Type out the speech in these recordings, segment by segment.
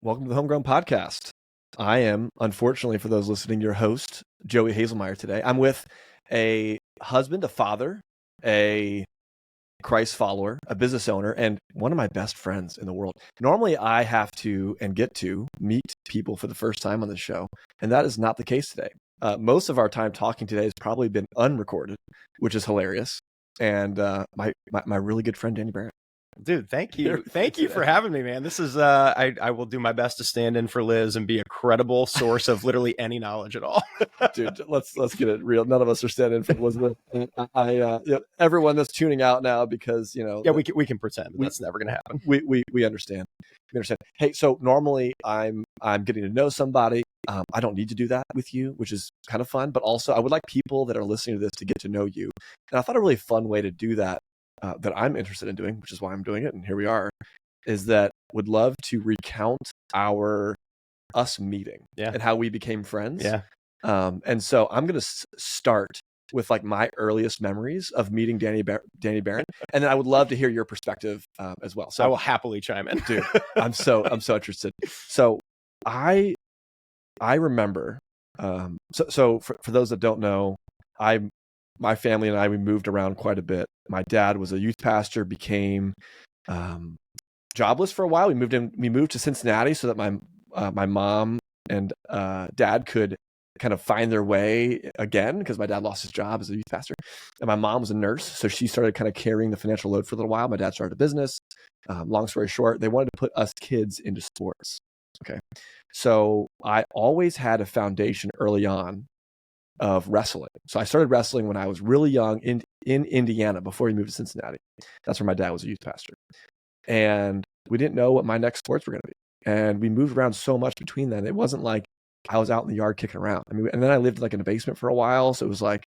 Welcome to the Homegrown Podcast. I am, unfortunately for those listening, your host, Joey Hazelmeyer today. I'm with a husband, a father, a Christ follower, a business owner, and one of my best friends in the world. Normally, I have to and get to meet people for the first time on the show, and that is not the case today. Most of our time talking today has probably been unrecorded, which is hilarious. And my really good friend, Danny Barrett. Dude, thank you. Thank you for having me, man. This is, I will do my best to stand in for Liz and be a credible source of literally any knowledge at all. Dude, let's get it real. None of us are standing for Elizabeth. Everyone that's tuning out now because, Yeah, we can pretend, but that's never going to happen. We understand. We understand. Hey, so normally I'm getting to know somebody. I don't need to do that with you, which is kind of fun, but also I would like people that are listening to this to get to know you. And I thought a really fun way to do that that I'm interested in doing, which is why I'm doing it, and here we are, is that would love to recount us meeting and how we became friends. Yeah. And so I'm going to start with like my earliest memories of meeting Danny Barron, and then I would love to hear your perspective as well. So I will happily chime in, dude. I'm so interested. So I remember. So for those that don't know, my family and I, we moved around quite a bit. My dad was a youth pastor, became jobless for a while. We moved to Cincinnati so that my mom and dad could kind of find their way again, because my dad lost his job as a youth pastor. And my mom was a nurse, so she started kind of carrying the financial load for a little while. My dad started a business. Long story short, they wanted to put us kids into sports. Okay. So I always had a foundation early on of wrestling. So I started wrestling when I was really young in Indiana before we moved to Cincinnati. That's where my dad was a youth pastor. And we didn't know what my next sports were going to be. And we moved around so much between then. It wasn't like I was out in the yard kicking around. I mean, and then I lived like in a basement for a while. So it was like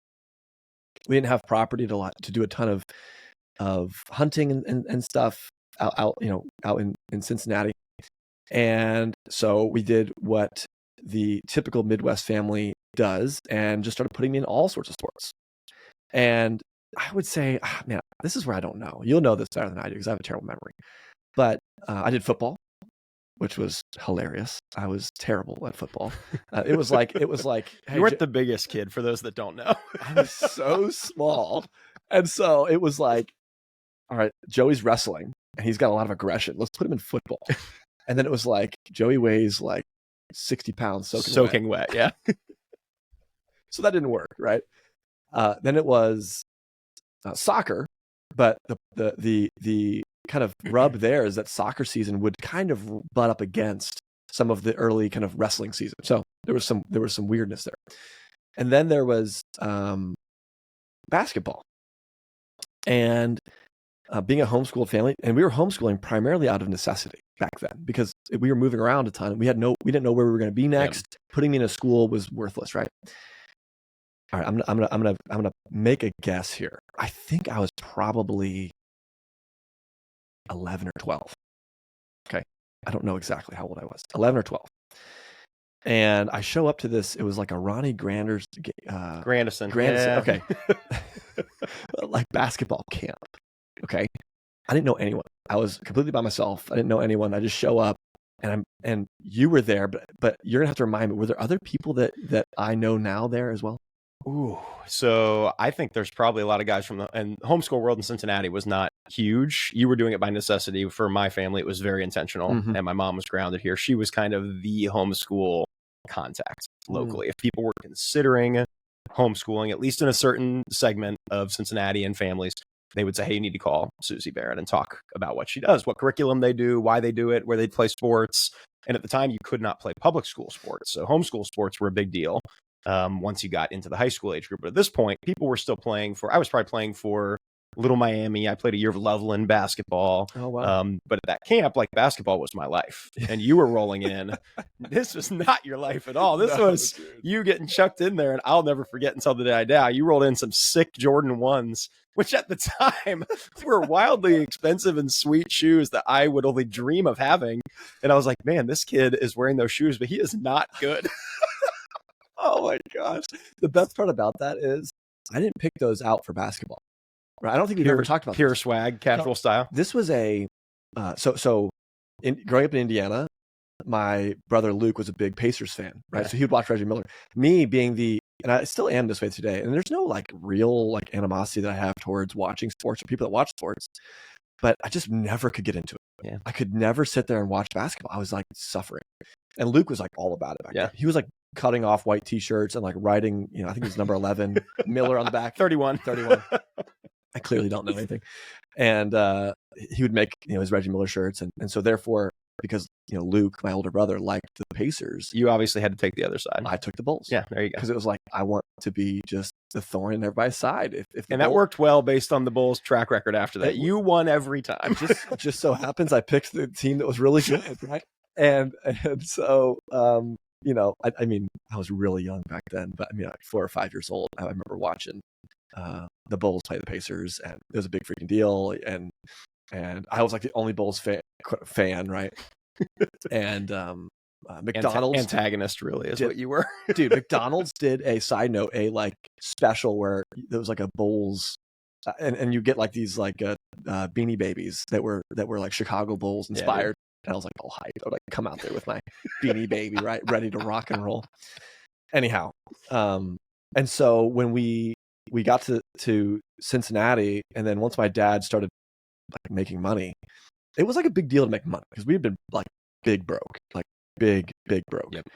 we didn't have property to do a ton of hunting and stuff out in Cincinnati. And so we did what the typical Midwest family does and just started putting me in all sorts of sports. And I would say, man, this is where I don't know. You'll know this better than I do because I have a terrible memory. But I did football, which was hilarious. I was terrible at football. It was like hey, you weren't the biggest kid, for those that don't know. I was so small. And so it was like, all right, Joey's wrestling and he's got a lot of aggression. Let's put him in football. And then it was like, Joey weighs like 60 pounds soaking wet. Yeah. So that didn't work, right? Then it was soccer, but the kind of rub there is that soccer season would kind of butt up against some of the early kind of wrestling season. So there was some weirdness there. And then there was basketball. And being a homeschooled family, and we were homeschooling primarily out of necessity back then because we were moving around a ton. We didn't know where we were going to be next. Yeah. Putting me in a school was worthless, right? All right, I'm gonna make a guess here. I think I was probably 11 or 12. Okay, I don't know exactly how old I was. 11 or 12. And I show up to this. It was like a Ronnie Grandison. Yeah. Okay, like basketball camp. Okay, I didn't know anyone. I was completely by myself. I didn't know anyone. I just show up, and you were there, but you're gonna have to remind me. Were there other people that I know now there as well? Ooh, so I think there's probably a lot of guys from and homeschool world in Cincinnati was not huge. You were doing it by necessity. For my family, it was very intentional. Mm-hmm. And my mom was grounded here. She was kind of the homeschool contact locally. If people were considering homeschooling, at least in a certain segment of Cincinnati and families, they would say, hey, you need to call Susie Barrett and talk about what she does, what curriculum they do, why they do it, where they play sports. And at the time, you could not play public school sports. So homeschool sports were a big deal. Once you got into the high school age group. But at this point, people were still I was probably playing for Little Miami. I played a year of Loveland basketball. Oh, wow. But at that camp, like basketball was my life. And you were rolling in. This was not your life at all. This was you getting chucked in there. And I'll never forget until the day I die. You rolled in some sick Jordan 1s, which at the time were wildly expensive and sweet shoes that I would only dream of having. And I was like, man, this kid is wearing those shoes, but he is not good. Oh my gosh. The best part about that is I didn't pick those out for basketball. Right? I don't think we've ever talked about pure swag, casual style. This was growing up in Indiana, my brother Luke was a big Pacers fan, right? So he would watch Reggie Miller. Me being and I still am this way today. And there's no like real like animosity that I have towards watching sports or people that watch sports, but I just never could get into it. Yeah. I could never sit there and watch basketball. I was like suffering. And Luke was like all about it back then. He was like cutting off white t-shirts and like writing, I think it was number 11, Miller on the back. 31. I clearly don't know anything. And he would make, his Reggie Miller shirts. And so therefore, because, Luke, my older brother, liked the Pacers. You obviously had to take the other side. I took the Bulls. Yeah, there you go. Because it was like, I want to be just the thorn in everybody's side. And that worked well based on the Bulls' track record after that. You won every time. just so happens I picked the team that was really good, right? And so, I mean, I was really young back then, but I mean, like 4 or 5 years old. I remember watching the Bulls play the Pacers, and it was a big freaking deal. And I was like the only Bulls fan, right? And McDonald's antagonist really is what you were. Dude, McDonald's did a side note, a like special where there was like a Bulls and you get like these like Beanie Babies that were like Chicago Bulls inspired. And I was like all hyped. I would like come out there with my Beanie Baby, right, ready to rock and roll. Anyhow, and so when we got to Cincinnati, and then once my dad started like making money, it was like a big deal to make money because we had been like big broke, like big broke. Yep.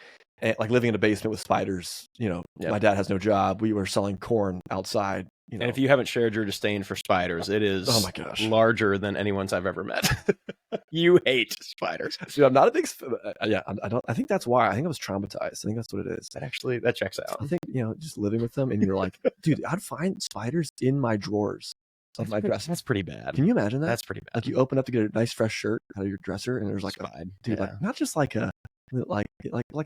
And like living in a basement with spiders, my dad has no job. We were selling corn outside. And if you haven't shared your disdain for spiders, it is oh my gosh, larger than anyone's I've ever met. You hate spiders. Dude, I'm not a big I think that's why. I think I was traumatized. I think that's what it is. That checks out. I think, just living with them and you're like, dude, I'd find spiders in my drawers of my dresser. That's pretty bad. Can you imagine that? That's pretty bad. Like you open up to get a nice fresh shirt out of your dresser and there's like like not just like a like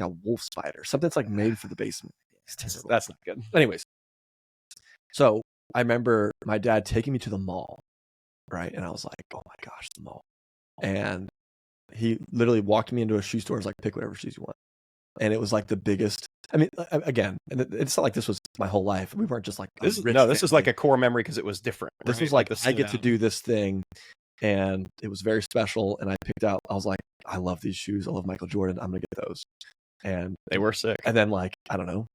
a wolf spider, something that's like made for the basement. That's not good. Anyways, so I remember my dad taking me to the mall, right? And I was like, oh my gosh, the mall. And he literally walked me into a shoe store and was like, pick whatever shoes you want. And it was like the biggest. I mean, again, it's not like this was my whole life. We weren't just like this is like a core memory because it was different. This was like I get to do this thing, and it was very special. And I picked out. I was like, I love these shoes. I love Michael Jordan. I'm gonna get those. And they were sick. And then like I don't know,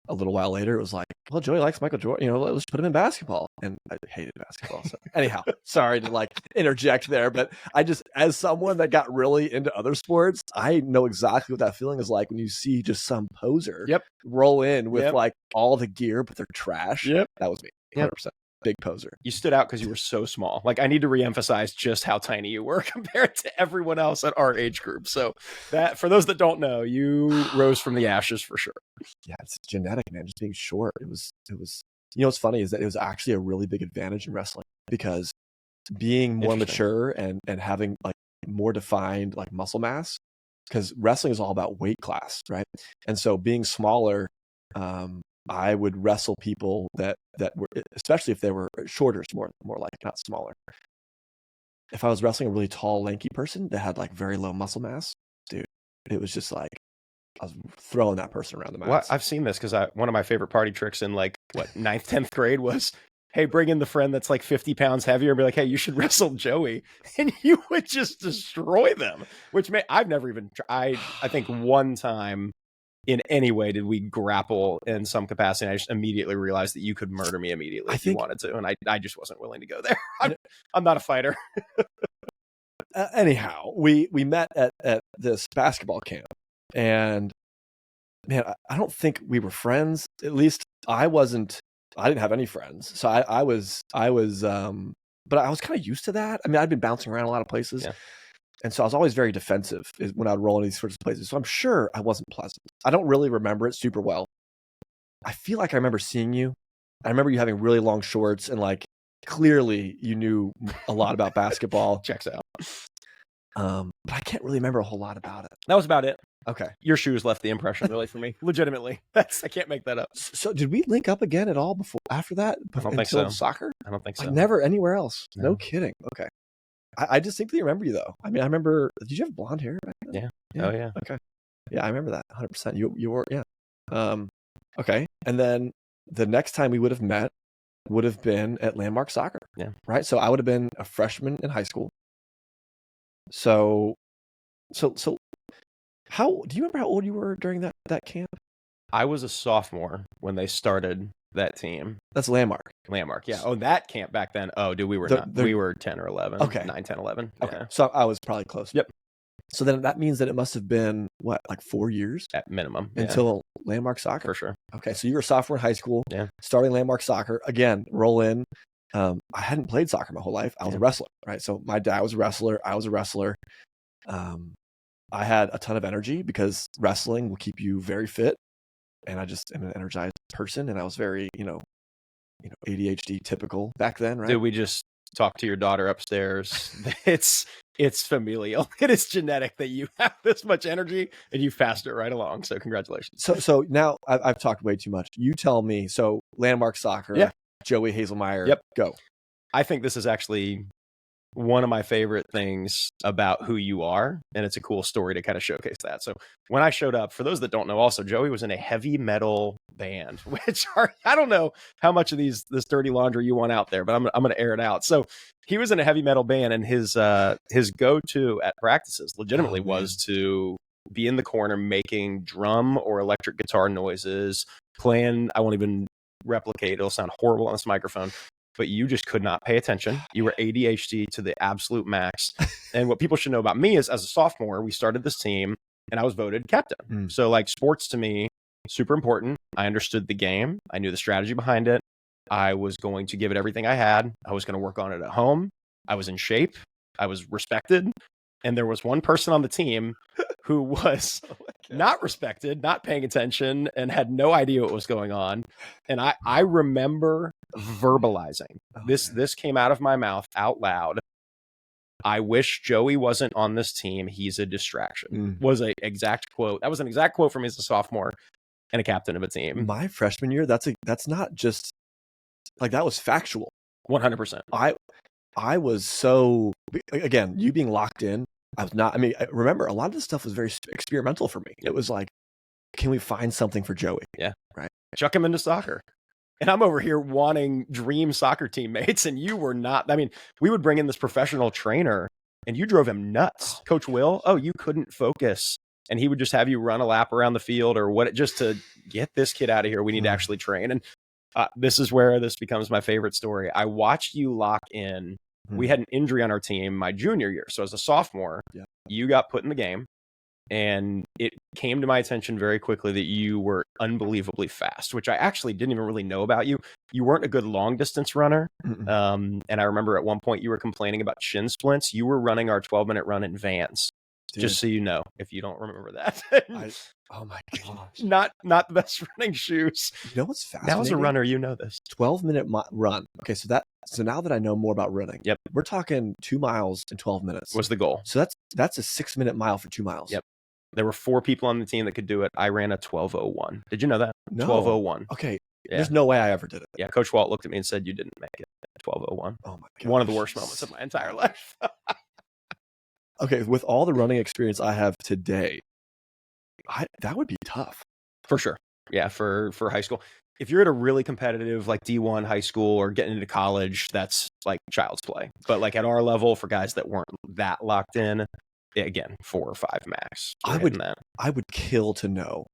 a little while later, it was like, well, Joey likes Michael Jordan. Let's put him in basketball. And I hated basketball. So anyhow, sorry to like interject there, but I just, as someone that got really into other sports, I know exactly what that feeling is like when you see just some poser roll in with like all the gear, but they're trash. That was me. 100%. Big poser. You stood out because you were so small. Like I need to reemphasize just how tiny you were compared to everyone else at our age group. So that, for those that don't know, you rose from the ashes for sure. Yeah, it's genetic, man. Just being short. It was. What's funny is that it was actually a really big advantage in wrestling because being more mature and having like more defined like muscle mass, because wrestling is all about weight class, right? And so being smaller, I would wrestle people that were, especially if they were shorter, more like not smaller. If I was wrestling a really tall, lanky person that had like very low muscle mass, dude, it was just like I was throwing that person around the mat. Well, I've seen this because one of my favorite party tricks in like 9th, 10th grade was, hey, bring in the friend that's like 50 pounds heavier and be like, hey, you should wrestle Joey. And you would just destroy them, which I've never even tried. I think one time in any way did we grapple in some capacity. And I just immediately realized that you could murder me immediately if you wanted to. And I just wasn't willing to go there. I'm not a fighter. Anyhow, we met at this basketball camp. And man, I don't think we were friends. At least I wasn't. I didn't have any friends, so I was. But I was kind of used to that. I mean, I'd been bouncing around a lot of places, and so I was always very defensive when I'd roll in these sorts of places. So I'm sure I wasn't pleasant. I don't really remember it super well. I feel like I remember seeing you. I remember you having really long shorts and like clearly you knew a lot about basketball. Checks out. But I can't really remember a whole lot about it. That was about it. Okay. Your shoes left the impression really for me. Legitimately. I can't make that up. So did we link up again at all after that? I don't think so. Soccer? I don't think so. Like never anywhere else. No kidding. Okay. I distinctly remember you though. I mean, I remember, did you have blonde hair back then? Yeah. Oh yeah. Okay. Yeah, I remember that 100%. You were, yeah. Okay. And then the next time we would have met would have been at Landmark Soccer. Yeah. Right. So I would have been a freshman in high school. So Do you remember how old you were during that camp? I was a sophomore when they started that team. That's Landmark. Landmark, yeah. Oh, that camp back then. Oh, dude, we were we were 10 or 11. Okay. 9, 10, 11. Okay. Yeah. So I was probably close. Yep. So then that means that it must have been, what, like 4 years? At minimum. Until Landmark Soccer? For sure. Okay, so you were a sophomore in high school, Yeah. starting Landmark Soccer. Again, roll in. I hadn't played soccer my whole life. I was a wrestler, right? So my dad was a wrestler. I was a wrestler. I had a ton of energy because wrestling will keep you very fit. And I just am an energized person. And I was very, ADHD typical back then, right? Dude, we just talked to your daughter upstairs. It's familial. It is genetic that you have this much energy and you passed it right along. So congratulations. So now I've talked way too much. You tell me. So Landmark Soccer, Joey Hazelmeyer, go. I think this is actually one of my favorite things about who you are, and it's a cool story to kind of showcase that. So when I showed up, for those that don't know, also Joey was in a heavy metal band, which I don't know how much of this dirty laundry you want out there, but I'm going to air it out. So he was in a heavy metal band, and his go-to at practices legitimately was to be in the corner making drum or electric guitar noises, playing. I won't even replicate; it'll sound horrible on this microphone. But you just could not pay attention. You were ADHD to the absolute max. And what people should know about me is, as a sophomore, we started this team and I was voted captain. So like, sports to me, super important. I understood the game. I knew the strategy behind it. I was going to give it everything I had. I was going to work on it at home. I was in shape. I was respected. And there was one person on the team who was not respected, not paying attention, and had no idea what was going on. And I remember verbalizing this came out of my mouth out loud. I wish Joey wasn't on this team. He's a distraction. Was an exact quote. That was an exact quote from me as a sophomore and a captain of a team. My freshman year, that's not just like, that was factual. 100%. I was so, again, you being locked in, I was not. I mean, I remember a lot of this stuff was very experimental for me. It was like, can we find something for Joey? Yeah. Right. Chuck him into soccer. And I'm over here wanting dream soccer teammates, and you were not. I mean, we would bring in this professional trainer, and you drove him nuts. Coach Will, you couldn't focus. And he would just have you run a lap around the field or what, just to get this kid out of here. We need to actually train. And this is where this becomes my favorite story. I watched you lock in. We had an injury on our team my junior year. So as a sophomore, you got put in the game, and it came to my attention very quickly that you were unbelievably fast, which I actually didn't even really know about you. You weren't a good long distance runner. And I remember at one point you were complaining about shin splints. You were running our 12-minute run in Vans. Dude. Just so you know, if you don't remember that. Oh my gosh. Not the best running shoes. You know what's fascinating? Now as a runner, you know this. 12-minute run. Okay, so now that I know more about running, we're talking 2 miles in 12 minutes. Was the goal. So that's a 6-minute mile for 2 miles. Yep. There were 4 people on the team that could do it. I ran a 12:01. Did you know that? No. 12:01. Okay. Yeah. There's no way I ever did it. Yeah. Coach Walt looked at me and said, "You didn't make it at 12:01." Oh my god. One of the worst moments of my entire life. Okay, with all the running experience I have today, that would be tough. For sure. Yeah, for high school. If you're at a really competitive, like D1 high school or getting into college, that's like child's play. But like at our level, for guys that weren't that locked in, again, 4 or 5 max. I would kill to know.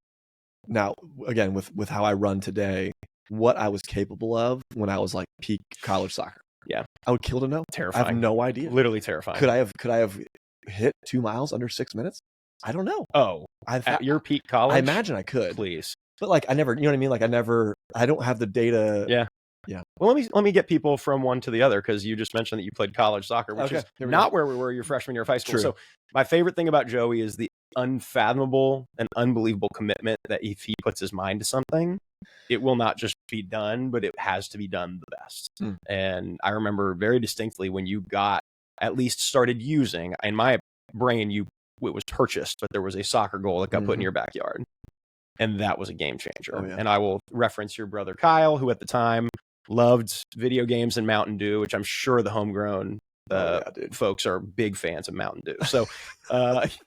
Now, again, with how I run today, what I was capable of when I was like peak college soccer. Yeah. I would kill to know. Terrifying. I have no idea. Literally terrifying. Could I have hit 2 miles under 6 minutes? I don't know. Oh, at your peak college? I imagine I could. Please. But like, I never, you know what I mean? Like I don't have the data. Yeah. Yeah. Well, let me get people from one to the other, because you just mentioned that you played college soccer, which is not where we were your freshman year of high school. True. So my favorite thing about Joey is the unfathomable and unbelievable commitment that if he puts his mind to something, it will not just be done, but it has to be done the best. And I remember very distinctly when you got at least started using, in my brain, it was purchased, but there was a soccer goal that got put in your backyard. And that was a game changer. Oh, yeah. And I will reference your brother Kyle, who at the time loved video games and Mountain Dew, which I'm sure the homegrown folks are big fans of Mountain Dew. So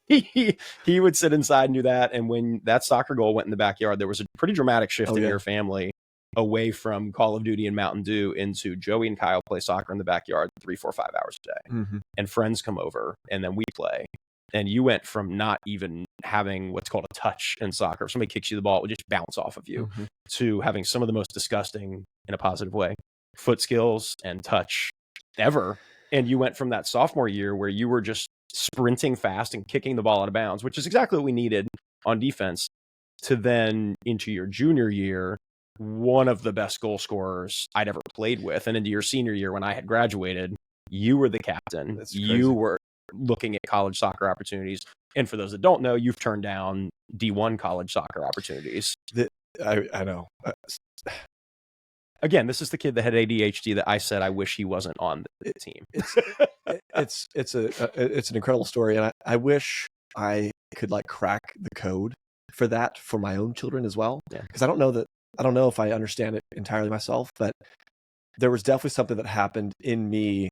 he would sit inside and do that. And when that soccer goal went in the backyard, there was a pretty dramatic shift in your family away from Call of Duty and Mountain Dew into Joey and Kyle play soccer in the backyard 3, 4, 5 hours a day. And friends come over and then we play. And you went from not even having what's called a touch in soccer. If somebody kicks you the ball, it would just bounce off of you, to having some of the most disgusting, in a positive way, foot skills and touch ever. And you went from that sophomore year where you were just sprinting fast and kicking the ball out of bounds, which is exactly what we needed on defense, to then into your junior year, one of the best goal scorers I'd ever played with. And into your senior year, when I had graduated, you were the captain. You were looking at college soccer opportunities. And for those that don't know, you've turned down D1 college soccer opportunities. I know. Again, this is the kid that had ADHD that I said I wish he wasn't on the team. It's an incredible story, and I wish I could like crack the code for that for my own children as well. Because I don't know if I understand it entirely myself, but there was definitely something that happened in me.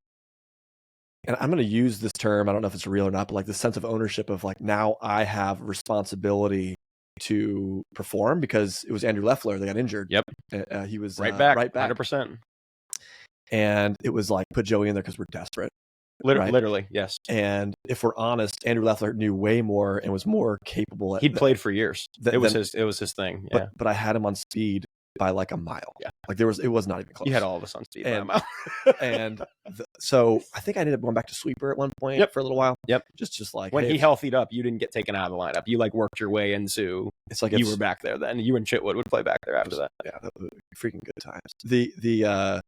And I'm going to use this term, I don't know if it's real or not, but like the sense of ownership of like, now I have responsibility to perform, because it was Andrew Leffler that got injured. Yep. He was right back. 100%. And it was like, put Joey in there because we're desperate. Literally, yes. And if we're honest, Andrew Leffler knew way more and was more capable. He'd played for years. It was his thing. Yeah. But I had him on speed by like a mile. Yeah. Like it was not even close. You had all of us on speed by a mile. So I think I ended up going back to sweeper at one point for a little while. Yep. Just like when he healthied up, you didn't get taken out of the lineup. You like worked your way into. It's like you were back there then. You and Chitwood would play back there after that. Yeah, that was freaking good times.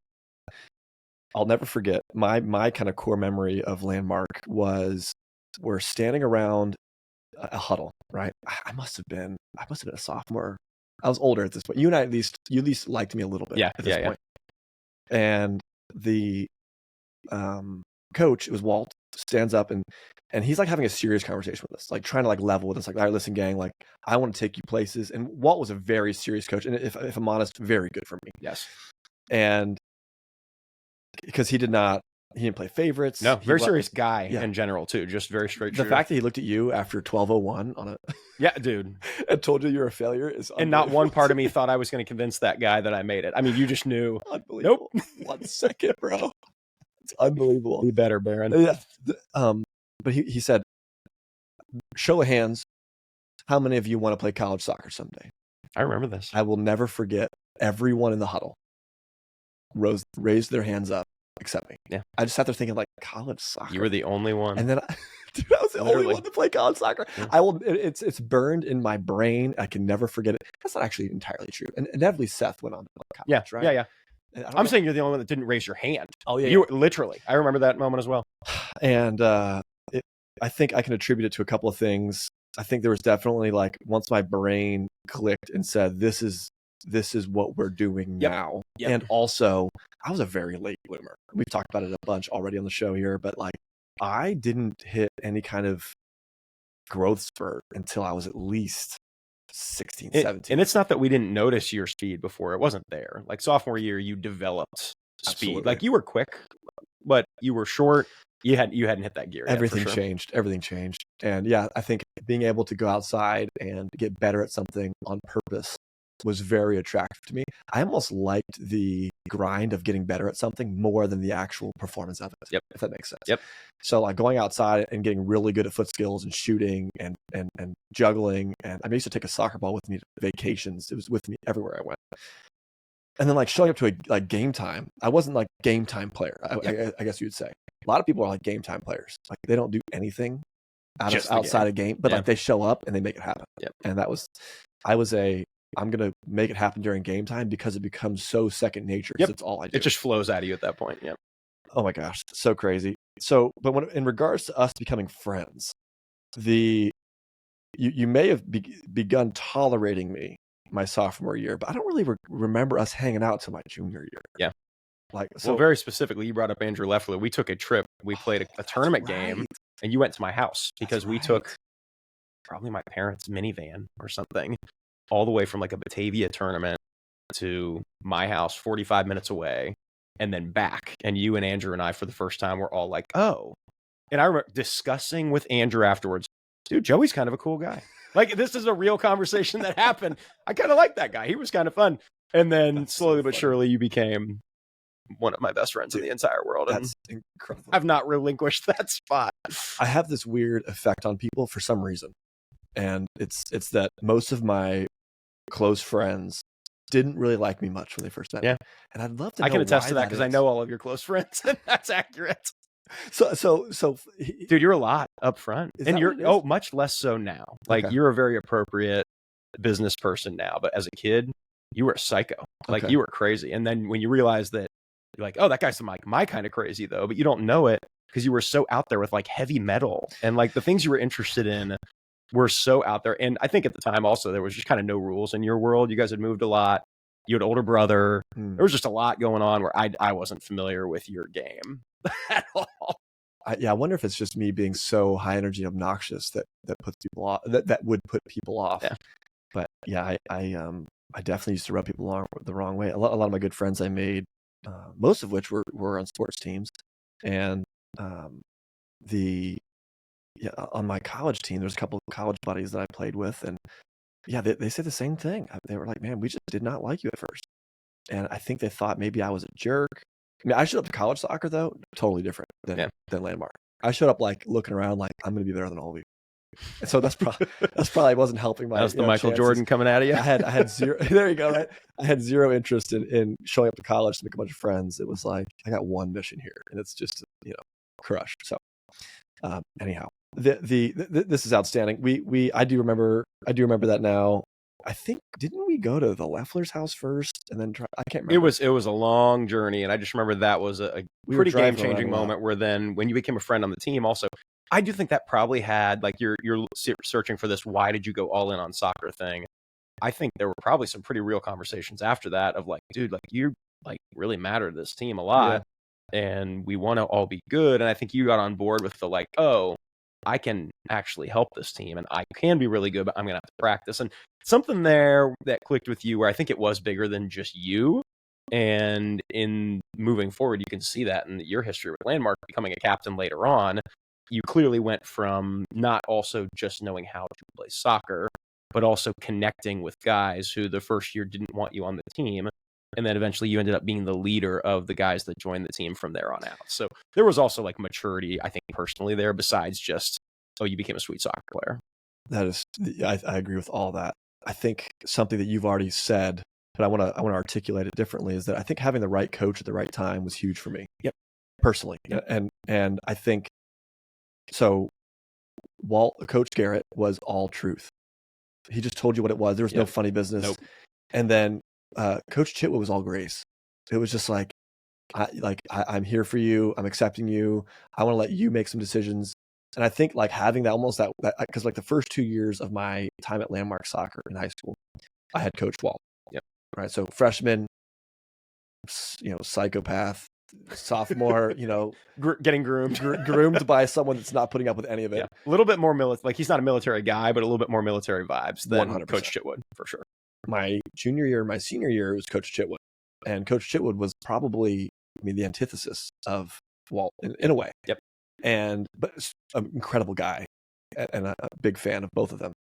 I'll never forget my kind of core memory of Landmark was we're standing around a huddle, right? I must have been a sophomore. I was older at this point. You and I you at least liked me a little bit at this point. And the coach, it was Walt, stands up and he's like having a serious conversation with us, like trying to like level with us, like, all right, listen, gang, like I want to take you places. And Walt was a very serious coach, and if I'm honest, very good for me. Yes. And because he didn't play favorites. No, very serious guy in general too. Just very straight. The fact that he looked at you after 12:01 on a dude, and told you you're a failure is and not one part of me thought I was going to convince that guy that I made it. I mean, you just knew. Unbelievable. Nope. 1 second, bro. It's unbelievable. Be better, Baron. Yeah. But he said, show of hands, how many of you want to play college soccer someday? I remember this. I will never forget. Everyone in the huddle raised their hands up except me. Yeah. I just sat there thinking, like, college soccer. You were the only one. And then I was the only one to play college soccer. Yeah. It's burned in my brain. I can never forget it. That's not actually entirely true. And inevitably Seth went on to play college, right? Yeah. I'm saying you're the only one that didn't raise your hand. Oh, yeah. You were, literally. I remember that moment as well. And I think I can attribute it to a couple of things. I think there was definitely like, once my brain clicked and said, this is what we're doing now. Yep. And also, I was a very late bloomer. We've talked about it a bunch already on the show here, but like, I didn't hit any kind of growth spurt until I was at least 16, 17. And it's not that we didn't notice your speed before. It wasn't there. Like sophomore year, you developed speed. Absolutely. Like you were quick, but you were short. You hadn't hit that gear yet. Everything changed. And yeah, I think being able to go outside and get better at something on purpose was very attractive to me. I almost liked the grind of getting better at something more than the actual performance of it. Yep. If that makes sense. Yep. So like going outside and getting really good at foot skills and shooting and juggling. And I used to take a soccer ball with me to vacations. It was with me everywhere I went. And then like showing up to a game time. I wasn't like game time player. I guess you'd say. A lot of people are like game time players. Like they don't do anything outside a game, but like they show up and they make it happen. Yep. And I'm going to make it happen during game time because it becomes so second nature. Yep. It's all I do. It just flows out of you at that point. Yeah. Oh my gosh. So crazy. So, but in regards to us becoming friends, you may have begun tolerating me my sophomore year, but I don't really remember us hanging out till my junior year. Yeah. Like, so very specifically, you brought up Andrew Leffler. We took a trip. We played a tournament game and you went to my house because we took probably my parents' minivan or something all the way from like a Batavia tournament to my house 45 minutes away and then back. And you and Andrew and I, for the first time, were all like, oh. And I remember discussing with Andrew afterwards, dude, Joey's kind of a cool guy. Like, this is a real conversation that happened. I kind of like that guy. He was kind of fun. And then slowly but surely you became one of my best friends in the entire world. That's incredible. I've not relinquished that spot. I have this weird effect on people for some reason. And it's that most of my close friends didn't really like me much when they first met me. And I'd love to know I can attest to that because is. I know all of your close friends, and that's accurate. So dude, you're a lot up front. And you're much less so now. Like you're a very appropriate business person now, but as a kid, you were a psycho. Like you were crazy. And then when you realize that you're like, oh, that guy's my kind of crazy though, but you don't know it because you were so out there with like heavy metal and like the things you were interested in were so out there. And I think at the time also there was just kind of no rules in your world. You guys had moved a lot. You had an older brother. There was just a lot going on where I wasn't familiar with your game at all. I wonder if it's just me being so high energy and obnoxious that puts people off. That would put people off. Yeah. But yeah, I definitely used to rub people the wrong way. A lot of my good friends I made, most of which were on sports teams, and on my college team, there's a couple of college buddies that I played with, and yeah, they said the same thing. They were like, "Man, we just did not like you at first," and I think they thought maybe I was a jerk. I mean, I showed up to college soccer though, totally different than Landmark. I showed up like looking around like I'm going to be better than all of you. And so that's probably wasn't helping my. That was the Michael chances. Jordan coming out of you. I had zero. There you go. Right. I had zero interest in showing up to college to make a bunch of friends. It was like I got one mission here, and it's just crush. So anyhow, this is outstanding. I do remember that now. I think didn't we go to the Leffler's house first and then I can't remember. It was a long journey, and I just remember that was a pretty game changing moment. Where then when you became a friend on the team, also. I do think that probably had, like, you're searching for this, why did you go all in on soccer thing? I think there were probably some pretty real conversations after that of like, dude, like you like really matter to this team a lot and we want to all be good. And I think you got on board with the like, oh, I can actually help this team and I can be really good, but I'm going to have to practice. And something there that clicked with you where I think it was bigger than just you. And in moving forward, you can see that in your history with Landmark, becoming a captain later on. You clearly went from not also just knowing how to play soccer, but also connecting with guys who the first year didn't want you on the team. And then eventually you ended up being the leader of the guys that joined the team from there on out. So there was also like maturity, I think, personally there, besides just, oh, you became a sweet soccer player. That is, I agree with all that. I think something that you've already said, but I want to articulate it differently, is that I think having the right coach at the right time was huge for me. Yep. Personally. Yep. And I think, so Coach Garrett was all truth. He just told you what it was. There was no funny business. Nope. And then Coach Chitwood was all grace. It was just like, I'm here for you. I'm accepting you. I want to let you make some decisions. And I think like having that almost that because like the first 2 years of my time at Landmark Soccer in high school, I had Coach Walt. Yep. Right. So freshman, psychopath. Sophomore, getting groomed by someone that's not putting up with any of it. Yeah. A little bit more like he's not a military guy, but a little bit more military vibes than 100%. Coach Chitwood for sure. My junior year, my senior year was Coach Chitwood, and Coach Chitwood was probably, the antithesis of Walt in a way. Yep. But an incredible guy, and a big fan of both of them.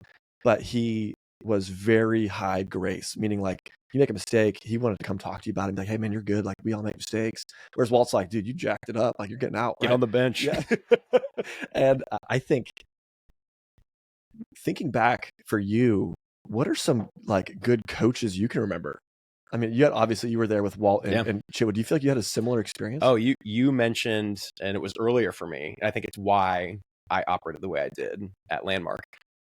But he was very high grace, meaning like you make a mistake, he wanted to come talk to you about it and be like, hey man, you're good, like we all make mistakes. Whereas Walt's like, dude, you jacked it up, like you're getting out, get on the bench. Yeah. And I think thinking back for you, what are some like good coaches you can remember? I mean, obviously you were there with Walt and Chitwood. Do you feel like you had a similar experience? Oh, you mentioned, and it was earlier for me, and I think it's why I operated the way I did at Landmark.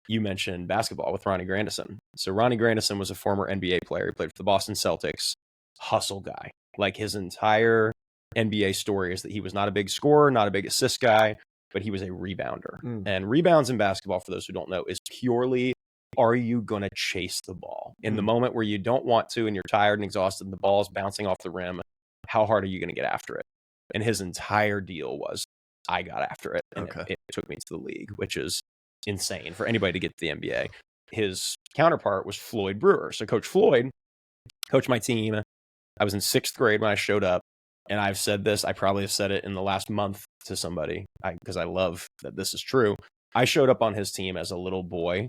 You mentioned basketball with Ronnie Grandison. So Ronnie Grandison was a former NBA player. He played for the Boston Celtics. Hustle guy. Like his entire NBA story is that he was not a big scorer, not a big assist guy, but he was a rebounder. And rebounds in basketball, for those who don't know, is purely, are you going to chase the ball? In the moment where you don't want to and you're tired and exhausted and the ball is bouncing off the rim, how hard are you going to get after it? And his entire deal was, I got after it. And it took me to the league, which is insane for anybody to get to the NBA. His counterpart was Floyd Brewer. So Coach Floyd coached my team. I was in 6th grade when I showed up. And I've said this, I probably have said it in the last month to somebody because I love that this is true. I showed up on his team as a little boy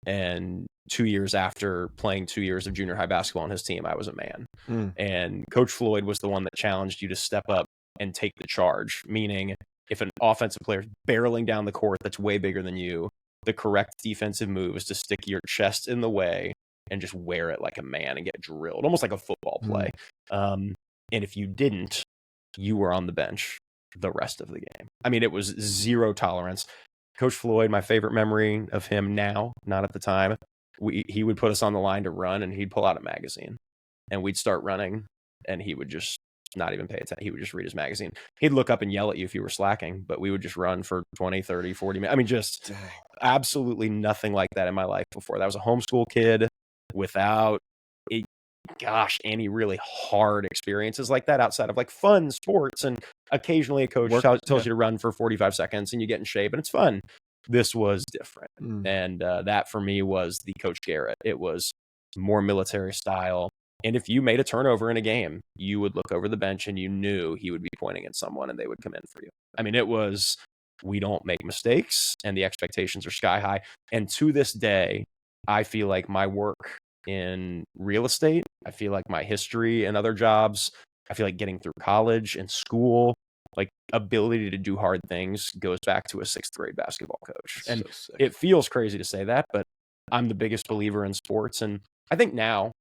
And 2 years after playing 2 years of junior high basketball on his team, I was a man. And Coach Floyd was the one that challenged you to step up and take the charge, meaning if an offensive player is barreling down the court that's way bigger than you, the correct defensive move is to stick your chest in the way and just wear it like a man and get drilled, almost like a football play. And if you didn't, you were on the bench the rest of the game. I mean, it was zero tolerance. Coach Floyd, my favorite memory of him now, not at the time, he would put us on the line to run, and he'd pull out a magazine, and we'd start running, and he would just not even pay attention. He would just read his magazine. He'd look up and yell at you if you were slacking, but we would just run for 20, 30, 40 minutes. I mean, just absolutely nothing like that in my life before. That was a homeschool kid without any really hard experiences like that outside of like fun sports, and occasionally a coach tells you to run for 45 seconds and you get in shape and it's fun. This was different. And that for me was the Coach Garrett. It was more military style. And if you made a turnover in a game, you would look over the bench and you knew he would be pointing at someone and they would come in for you. I mean, it was, we don't make mistakes and the expectations are sky high. And to this day, I feel like my work in real estate, I feel like my history and other jobs, I feel like getting through college and school, like ability to do hard things goes back to a 6th grade basketball coach. That's and so it feels crazy to say that, but I'm the biggest believer in sports. And I think now,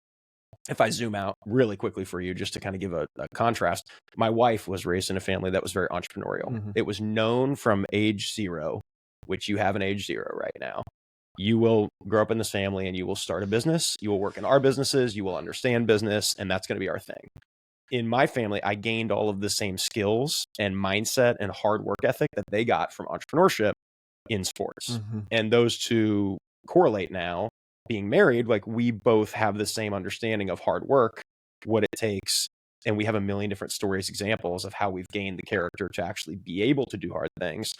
if I zoom out really quickly for you, just to kind of give a contrast, my wife was raised in a family that was very entrepreneurial. It was known from age 0, which you have an age 0 right now. You will grow up in this family and you will start a business. You will work in our businesses. You will understand business, and that's going to be our thing. In my family, I gained all of the same skills and mindset and hard work ethic that they got from entrepreneurship in sports. And those two correlate now. Being married, like we both have the same understanding of hard work, what it takes. And we have a million different stories, examples of how we've gained the character to actually be able to do hard things.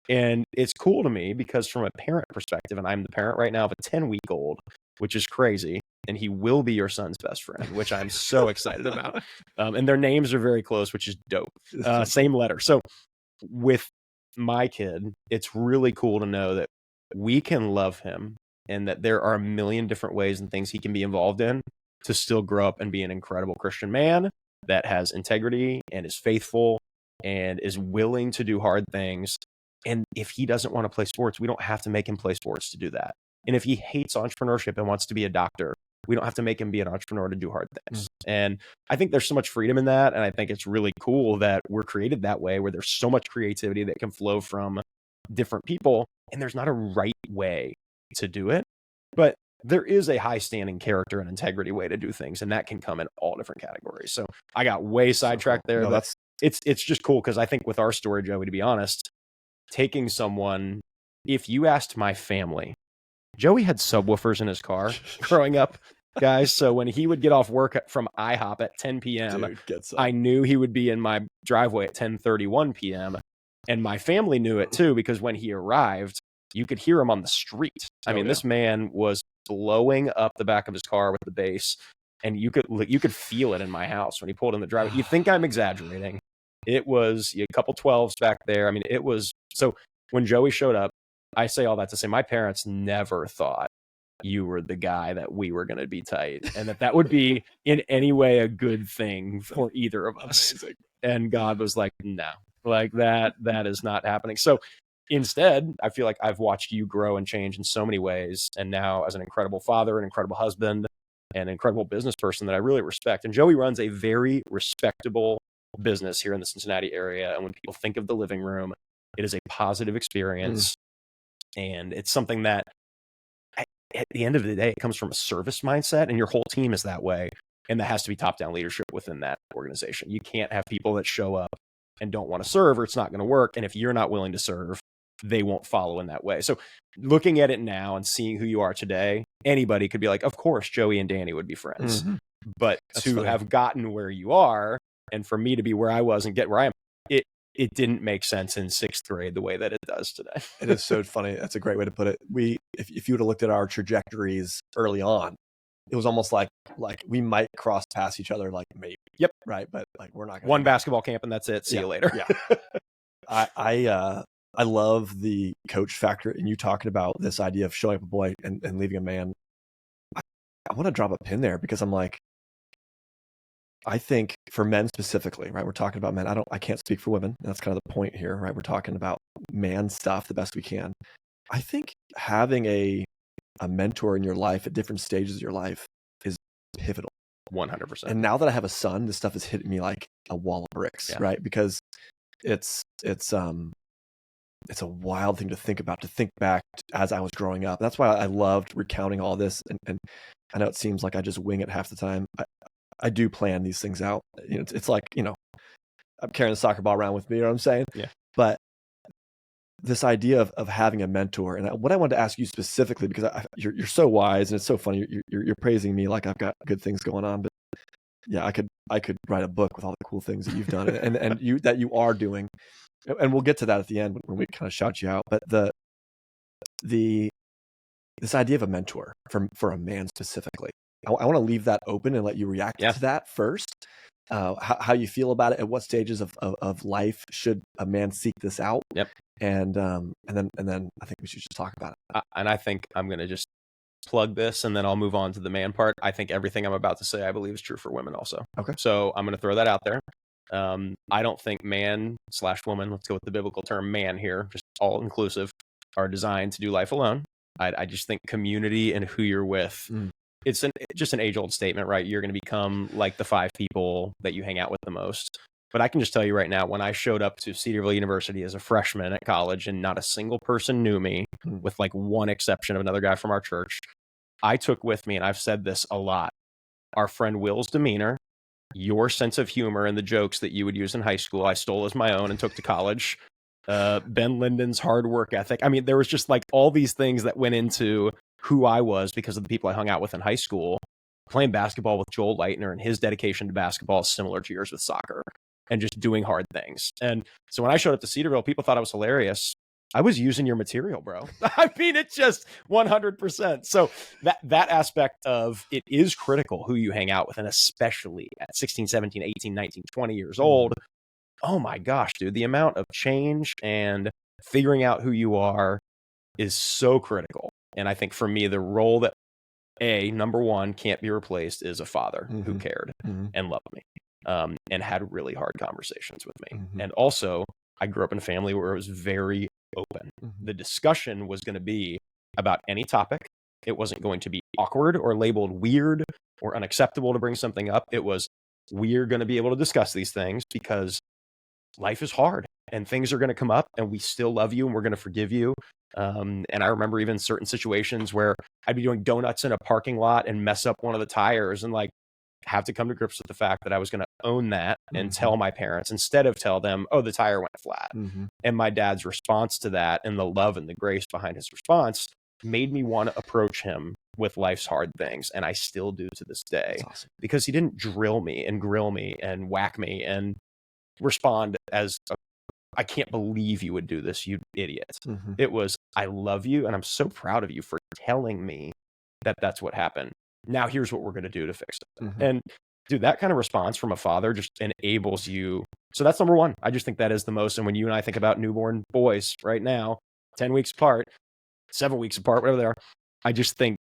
And it's cool to me because from a parent perspective, and I'm the parent right now of a 10-week-old, which is crazy. And he will be your son's best friend, which I'm so excited about. And their names are very close, which is dope. Same letter. So with my kid, it's really cool to know that we can love him and that there are a million different ways and things he can be involved in to still grow up and be an incredible Christian man that has integrity and is faithful and is willing to do hard things. And if he doesn't want to play sports, we don't have to make him play sports to do that. And if he hates entrepreneurship and wants to be a doctor, we don't have to make him be an entrepreneur to do hard things. And I think there's so much freedom in that. And I think it's really cool that we're created that way, where there's so much creativity that can flow from different people. And there's not a right way to do it, but there is a high standing character and integrity way to do things. And that can come in all different categories. So I got way sidetracked there. No, but it's just cool. Cause I think with our story, Joey, to be honest, taking someone, if you asked my family, Joey had subwoofers in his car growing up, guys. So when he would get off work from IHOP at 10 p.m., I knew he would be in my driveway at 10:31 p.m. And my family knew it too, because when he arrived, you could hear him on the street. I mean, this man was blowing up the back of his car with the bass, and you could feel it in my house when he pulled in the driveway. You think I'm exaggerating? It was a couple 12s back there. I mean, it was so. When Joey showed up, I say all that to say my parents never thought you were the guy that we were going to be tight, and that would be in any way a good thing for either of us. Amazing. And God was like, no, like that is not happening. So instead, I feel like I've watched you grow and change in so many ways. And now as an incredible father, an incredible husband, and an incredible business person that I really respect. And Joey runs a very respectable business here in the Cincinnati area. And when people think of the living room, it is a positive experience. And it's something that at the end of the day, it comes from a service mindset, and your whole team is that way. And that has to be top-down leadership within that organization. You can't have people that show up and don't want to serve, or it's not going to work. And if you're not willing to serve, they won't follow in that way. So looking at it now and seeing who you are today, anybody could be like, of course, Joey and Danny would be friends. But that's to funny. Have gotten where you are, and for me to be where I was and get where I am, it didn't make sense in 6th grade the way that it does today. It is so funny. That's a great way to put it. If you would have looked at our trajectories early on, it was almost like we might cross past each other, like maybe. Yep. Right. But like, we're not one basketball camp and that's it. See you later. Yeah. I love the coach factor and you talking about this idea of showing up a boy and leaving a man. I want to drop a pin there because I'm like, I think for men specifically, right? We're talking about men. I can't speak for women. That's kind of the point here, right? We're talking about man stuff the best we can. I think having a mentor in your life at different stages of your life is pivotal. 100%. And now that I have a son, this stuff is hitting me like a wall of bricks, right? Because it's a wild thing to think back as I was growing up. That's why I loved recounting all this. And I know it seems like I just wing it half the time. I do plan these things out. You know, it's like, you know, I'm carrying the soccer ball around with me, you know what I'm saying? Yeah. But this idea of having a mentor, and what I wanted to ask you specifically, because you're so wise and it's so funny. You're praising me like I've got good things going on, but yeah, I could write a book with all the cool things that you've done and you are doing, and we'll get to that at the end when we kind of shout you out. But this idea of a mentor for a man specifically, I want to leave that open and let you react to that first. How you feel about it, at what stages of life should a man seek this out? Yep. And then I think we should just talk about it. And I think I'm going to just plug this and then I'll move on to the man part. I think everything I'm about to say, I believe is true for women also. Okay. So I'm going to throw that out there. I don't think man/woman, let's go with the biblical term man here, just all inclusive, are designed to do life alone. I just think community and who you're with, it's just an age-old statement, right? You're going to become like the 5 people that you hang out with the most. But I can just tell you right now, when I showed up to Cedarville University as a freshman at college and not a single person knew me, with like one exception of another guy from our church, I took with me, and I've said this a lot, our friend Will's demeanor, your sense of humor and the jokes that you would use in high school, I stole as my own and took to college. Ben Linden's hard work ethic. I mean, there was just like all these things that went into who I was because of the people I hung out with in high school. Playing basketball with Joel Leitner and his dedication to basketball is similar to yours with soccer and just doing hard things. And so when I showed up to Cedarville, people thought I was hilarious. I was using your material, bro. I mean, it's just 100%. So that aspect of it is critical who you hang out with, and especially at 16, 17, 18, 19, 20 years old. Oh my gosh, dude, the amount of change and figuring out who you are is so critical. And I think for me, the role that number one can't be replaced is a father who cared and loved me, and had really hard conversations with me. And also, I grew up in a family where it was very open. The discussion was going to be about any topic. It wasn't going to be awkward or labeled weird or unacceptable to bring something up. It was, we're going to be able to discuss these things because life is hard and things are going to come up, and we still love you and we're going to forgive you. And I remember even certain situations where I'd be doing donuts in a parking lot and mess up one of the tires, and like have to come to grips with the fact that I was going to own that and tell my parents instead of tell them, oh, the tire went flat. And my dad's response to that, and the love and the grace behind his response, made me want to approach him with life's hard things. And I still do to this day. That's awesome. Because he didn't drill me and grill me and whack me and respond as I can't believe you would do this, you idiot. It was, I love you and I'm so proud of you for telling me that that's what happened. Now here's what we're going to do to fix it. And dude, that kind of response from a father just enables you. So that's number one. I just think that is the most. And when you and I think about newborn boys right now, 10 weeks apart, 7 weeks apart, whatever they are, I just think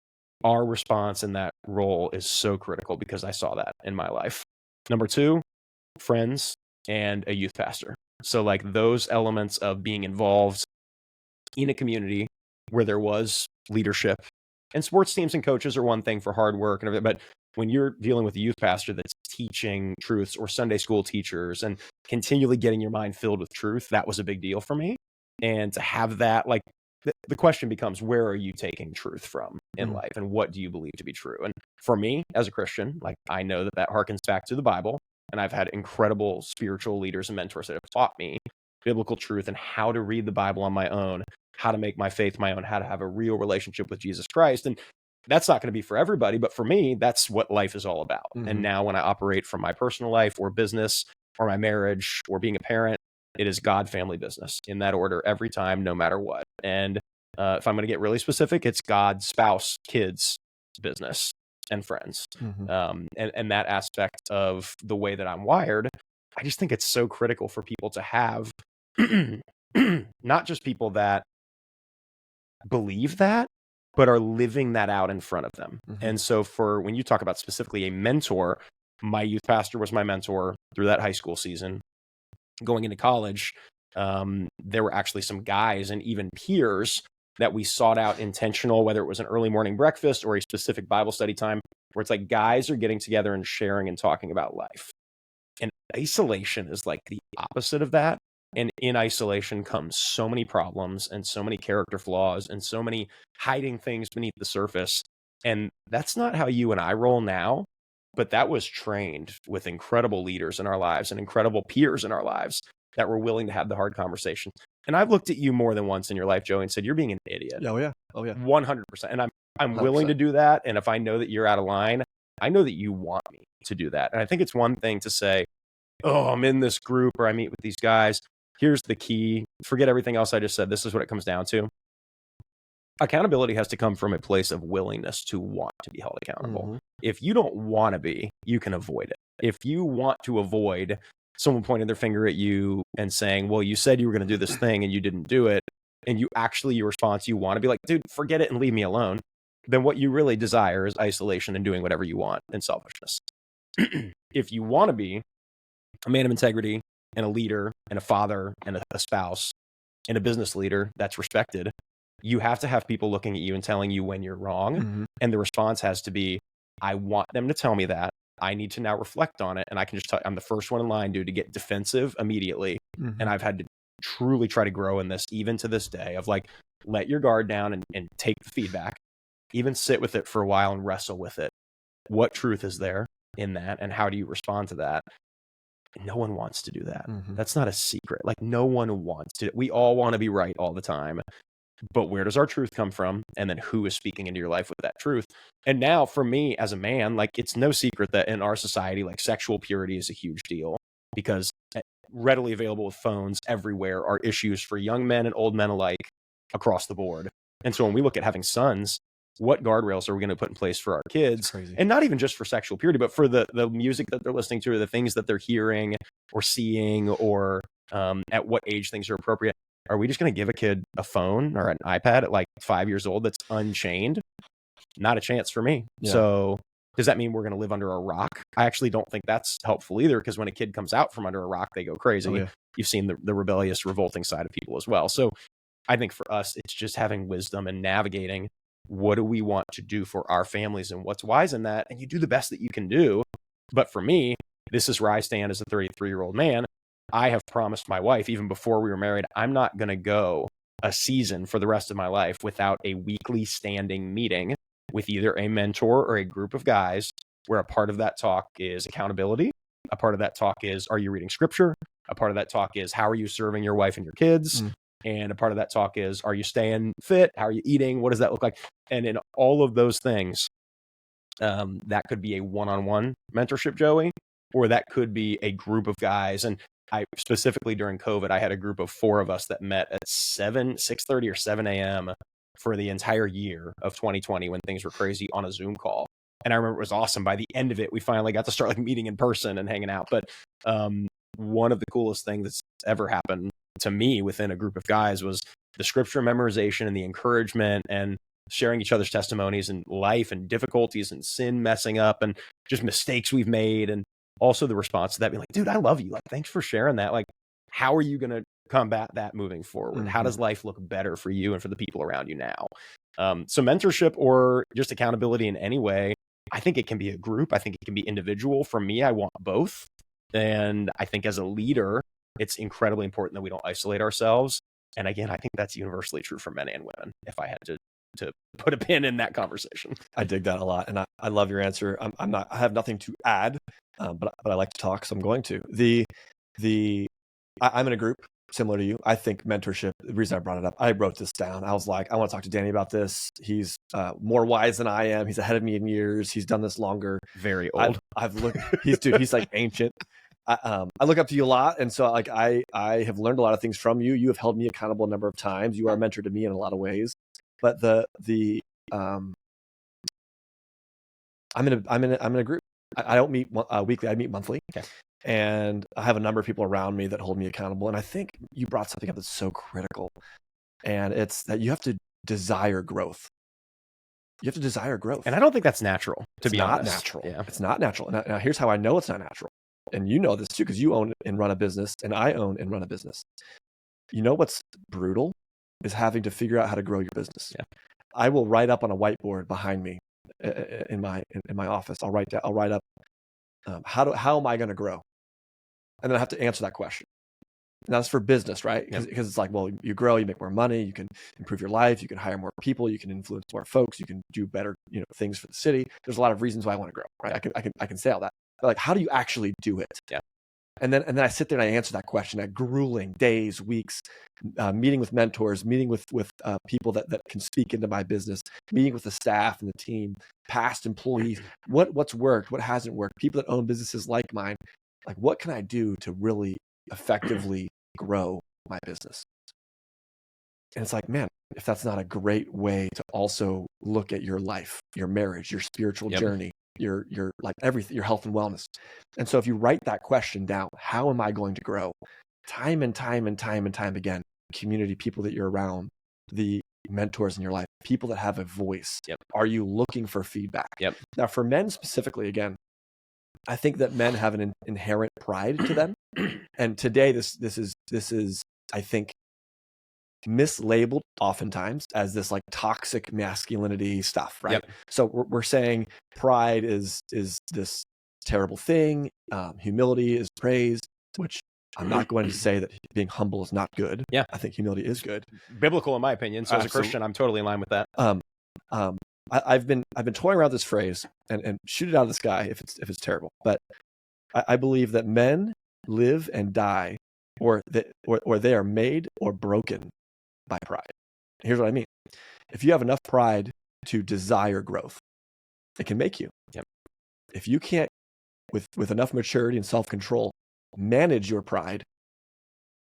our response in that role is so critical because I saw that in my life. Number two, friends and a youth pastor. So like those elements of being involved in a community where there was leadership, and sports teams and coaches are one thing for hard work and everything. But when you're dealing with a youth pastor that's teaching truths, or Sunday school teachers, and continually getting your mind filled with truth, that was a big deal for me. And to have that, like the question becomes, where are you taking truth from in life, and what do you believe to be true? And for me as a Christian, like I know that harkens back to the Bible. And I've had incredible spiritual leaders and mentors that have taught me biblical truth and how to read the Bible on my own, how to make my faith my own, how to have a real relationship with Jesus Christ. And that's not going to be for everybody, but for me, that's what life is all about. And now when I operate from my personal life or business or my marriage or being a parent, it is God, family, business in that order every time, no matter what. And if I'm going to get really specific, it's God, spouse, kids, business, and friends. And that aspect of the way that I'm wired, I just think it's so critical for people to have not just people that believe that, but are living that out in front of them. And so when you talk about specifically a mentor, my youth pastor was my mentor through that high school season. Going into college, there were actually some guys and even peers that we sought out intentional, whether it was an early morning breakfast or a specific Bible study time, where it's like guys are getting together and sharing and talking about life. And isolation is like the opposite of that. And in isolation comes so many problems and so many character flaws and so many hiding things beneath the surface. And that's not how you and I roll now, but that was trained with incredible leaders in our lives and incredible peers in our lives that were willing to have the hard conversation. And I've looked at you more than once in your life, Joey, and said, you're being an idiot. Oh yeah. Oh yeah. 100%. And I'm willing to do that. And if I know that you're out of line, I know that you want me to do that. And I think it's one thing to say, oh, I'm in this group or I meet with these guys. Here's the key. Forget everything else I just said. This is what it comes down to. Accountability has to come from a place of willingness to want to be held accountable. If you don't want to be, you can avoid it. If you want to avoid someone pointing their finger at you and saying, well, you said you were going to do this thing and you didn't do it, and you actually, your response, you want to be like, dude, forget it and leave me alone, then what you really desire is isolation and doing whatever you want and selfishness. If you want to be a man of integrity and a leader and a father and a spouse and a business leader that's respected, you have to have people looking at you and telling you when you're wrong. And the response has to be, I want them to tell me that. I need to now reflect on it. And I can just tell I'm the first one in line, dude, to get defensive immediately. And I've had to truly try to grow in this, even to this day, of like, let your guard down and take the feedback, even sit with it for a while and wrestle with it. What truth is there in that? And how do you respond to that? No one wants to do that. That's not a secret. Like, no one wants to. We all want to be right all the time. But where does our truth come from? And then who is speaking into your life with that truth? And now for me as a man, like, it's no secret that in our society, like, sexual purity is a huge deal, because readily available with phones everywhere are issues for young men and old men alike across the board. And so when we look at having sons, what guardrails are we going to put in place for our kids? And not even just for sexual purity, but for the music that they're listening to, or the things that they're hearing or seeing, or at what age things are appropriate. Are we just going to give a kid a phone or an iPad at like 5 years old that's unchained? Not a chance for me. Yeah. So does that mean we're going to live under a rock? I actually don't think that's helpful either, because when a kid comes out from under a rock, they go crazy. Oh, yeah. You've seen the rebellious, revolting side of people as well. So I think for us, it's just having wisdom and navigating, what do we want to do for our families and what's wise in that? And you do the best that you can do. But for me, this is where I stand as a 33-year-old man. I have promised my wife, even before we were married, I'm not going to go a season for the rest of my life without a weekly standing meeting with either a mentor or a group of guys, where a part of that talk is accountability. A part of that talk is, are you reading scripture? A part of that talk is, how are you serving your wife and your kids? And a part of that talk is, are you staying fit? How are you eating? What does that look like? And in all of those things, that could be a one-on-one mentorship, Joey, or that could be a group of guys. And I specifically during COVID, I had a group of 4 of us that met at 6:30 or 7 a.m. for the entire year of 2020 when things were crazy, on a Zoom call. And I remember it was awesome. By the end of it, we finally got to start like meeting in person and hanging out. But one of the coolest things that's ever happened to me within a group of guys was the scripture memorization and the encouragement and sharing each other's testimonies and life and difficulties and sin messing up and just mistakes we've made. And also the response to that being like, dude, I love you. Like, thanks for sharing that. Like, how are you going to combat that moving forward? How does life look better for you and for the people around you now? So mentorship or just accountability in any way, I think it can be a group. I think it can be individual. For me, I want both. And I think as a leader, it's incredibly important that we don't isolate ourselves. And again, I think that's universally true for men and women, if I had to put a pin in that conversation. I dig that a lot. And I love your answer. I have nothing to add, but I like to talk, so I'm going to. I'm in a group similar to you. I think mentorship, the reason I brought it up, I wrote this down. I was like, I want to talk to Danny about this. He's more wise than I am. He's ahead of me in years. He's done this longer. Very old. I've looked, he's like ancient. I look up to you a lot. And so like, I have learned a lot of things from you. You have held me accountable a number of times. You are a mentor to me in a lot of ways. But I'm in a group. I don't meet weekly. I meet monthly. Okay. And I have a number of people around me that hold me accountable. And I think you brought something up that's so critical. And it's that you have to desire growth. You have to desire growth. And I don't think that's natural, to be honest. It's not natural. Yeah. It's not natural. Now, here's how I know it's not natural. And you know this too, because you own and run a business, and I own and run a business. You know what's brutal is having to figure out how to grow your business. Yeah. I will write up on a whiteboard behind me in my office. I'll write up how am I going to grow, and then I have to answer that question. And that's for business, right? Because it's like, well, you grow, you make more money, you can improve your life, you can hire more people, you can influence more folks, you can do better, things for the city. There's a lot of reasons why I want to grow, right? I can say all that, but like, how do you actually do it? Yeah. And then I sit there and I answer that question at grueling days, weeks, meeting with mentors, meeting with people that can speak into my business, meeting with the staff and the team, past employees, what's worked, what hasn't worked, people that own businesses like mine. Like, what can I do to really effectively grow my business? And it's like, man, if that's not a great way to also look at your life, your marriage, your spiritual journey, your like everything, your health and wellness. And so if you write that question down, how am I going to grow? Time and time again, community, people that you're around, the mentors in your life, people that have a voice. Are you looking for feedback? Now, for men specifically, again, I think that men have an inherent pride to them. And today, this is, I think, mislabeled oftentimes as this like toxic masculinity stuff, right? So we're saying pride is this terrible thing. Humility is praised, which I'm not going to say that being humble is not good. I think humility is good, biblical in my opinion. So as a Christian, I'm totally in line with that. I've been toying around this phrase and shoot it out of the sky if it's terrible. But I believe that men live and die, or they are made or broken by pride. Here's what I mean. If you have enough pride to desire growth, it can make you. If you can't, with enough maturity and self-control, manage your pride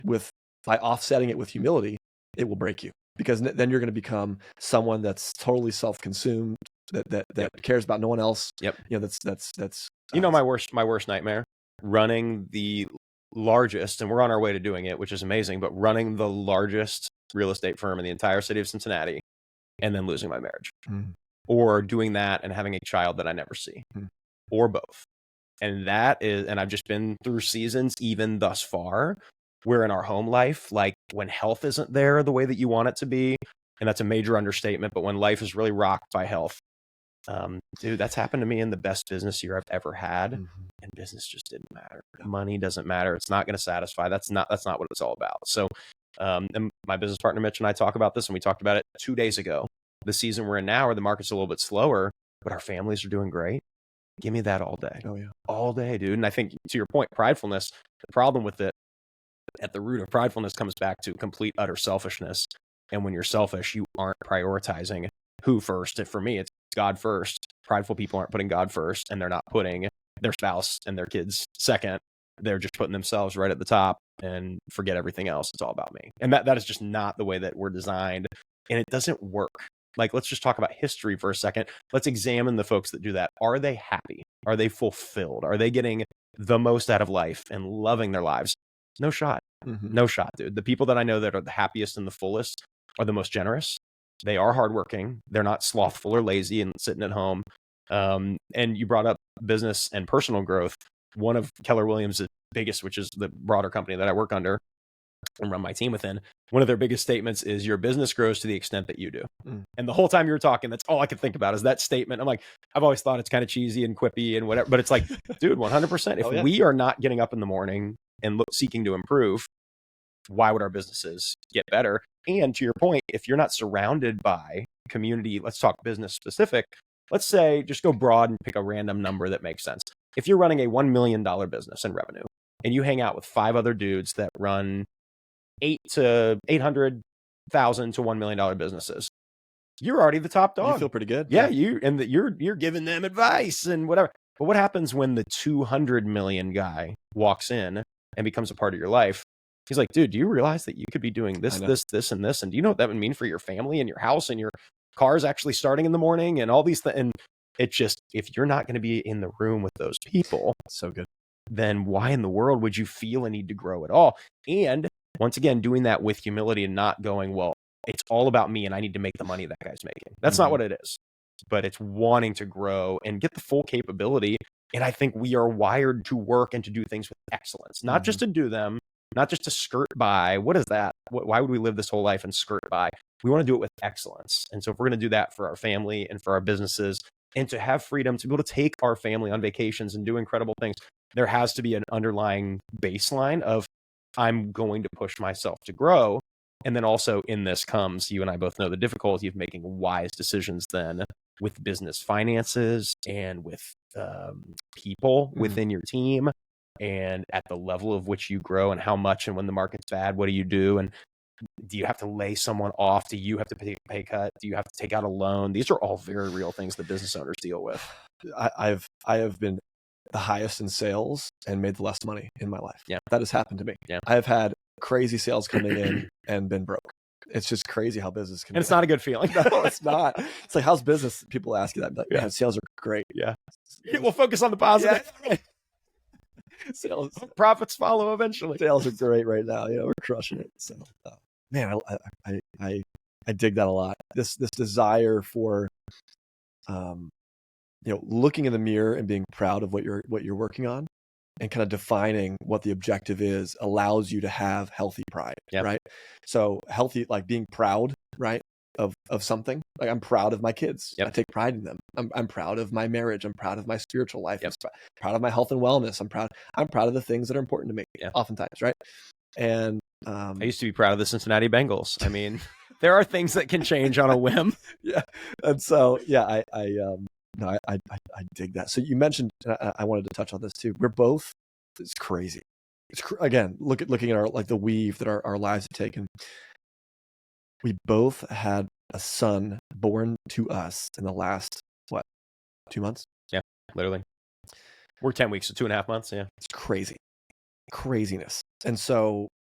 by offsetting it with humility, it will break you. Because then you're going to become someone that's totally self-consumed, that cares about no one else. That's my worst nightmare, running the largest, and we're on our way to doing it, which is amazing, but running the largest real estate firm in the entire city of Cincinnati and then losing my marriage, or doing that and having a child that I never see, or both. And I've just been through seasons, even thus far, where in our home life, like when health isn't there the way that you want it to be, and that's a major understatement, but when life is really rocked by health, dude, that's happened to me in the best business year I've ever had. And business just didn't matter. Money doesn't matter. It's not going to satisfy. That's not what it's all about. So, and my business partner, Mitch, and I talk about this, and we talked about it 2 days ago. The season we're in now, where the market's a little bit slower, but our families are doing great. Give me that all day. Oh yeah. All day, dude. And I think, to your point, pridefulness, the problem with it, at the root of pridefulness, comes back to complete, utter selfishness. And when you're selfish, you aren't prioritizing who first. For me, it's God first. Prideful people aren't putting God first, and they're not putting their spouse and their kids second. They're just putting themselves right at the top and forget everything else. It's all about me. And that is just not the way that we're designed. And it doesn't work. Like, let's just talk about history for a second. Let's examine the folks that do that. Are they happy? Are they fulfilled? Are they getting the most out of life and loving their lives? No shot. No shot, dude. The people that I know that are the happiest and the fullest are the most generous. They are hardworking. They're not slothful or lazy and sitting at home. And you brought up business and personal growth. One of Keller Williams' biggest, which is the broader company that I work under and run my team within, one of their biggest statements is your business grows to the extent that you do. And the whole time you were talking, that's all I could think about is that statement. I'm like, I've always thought it's kind of cheesy and quippy and whatever, but it's like, dude, 100%. If we are not getting up in the morning and seeking to improve, why would our businesses get better? And to your point, if you're not surrounded by community, let's talk business specific. Let's say, just go broad and pick a random number that makes sense. If you're running a $1 million business in revenue and you hang out with 5 other dudes that run $800,000 to $1 million businesses, you're already the top dog. You feel pretty good. Yeah. You're giving them advice and whatever. But what happens when the 200 million guy walks in and becomes a part of your life? He's like, dude, do you realize that you could be doing this, this, and this? And do you know what that would mean for your family and your house and your cars actually starting in the morning and all these things? And it just, if you're not going to be in the room with those people, so good. then why in the world would you feel a need to grow at all? And once again, doing that with humility and not going, well, it's all about me and I need to make the money that guy's making. That's not what it is, but it's wanting to grow and get the full capability. And I think we are wired to work and to do things with excellence, not just to do them, not just to skirt by. What is that? Why would we live this whole life and skirt by? We want to do it with excellence. And so if we're going to do that for our family and for our businesses and to have freedom to be able to take our family on vacations and do incredible things, there has to be an underlying baseline of I'm going to push myself to grow. And then also in this comes, you and I both know the difficulty of making wise decisions then with business finances and with people within your team and at the level of which you grow and how much, and when the market's bad, what do you do? And do you have to lay someone off? Do you have to pay a pay cut? Do you have to take out a loan? These are all very real things that business owners deal with. I have been the highest in sales and made the less money in my life. Yeah. That has happened to me. Yeah. I've had crazy sales coming in and been broke. It's just crazy how business can be. And it's not a good feeling. No, it's not. It's like, how's business? People ask you that. Like, yeah, sales are great. Yeah. We'll focus on the positive. Yeah. Sales, profits follow eventually. Sales are great right now. We're crushing it. So, man, I dig that a lot. This desire for, looking in the mirror and being proud of what you're working on, and kind of defining what the objective is, allows you to have healthy pride, right? So healthy, like being proud, right, of something. Like, I'm proud of my kids. I take pride in them. I'm proud of my marriage. I'm proud of my spiritual life. I'm proud of my health and wellness. I'm proud of the things that are important to me. Oftentimes, right? And I used to be proud of the Cincinnati Bengals. I mean, there are things that can change on a whim. And so I dig that. So you mentioned, I wanted to touch on this too. We're both, it's crazy. Again, looking at our, like, the weave that our lives have taken. We both had a son born to us in the last, 2 months? Yeah, literally. We're 10 weeks, so 2.5 months. Yeah. It's craziness. And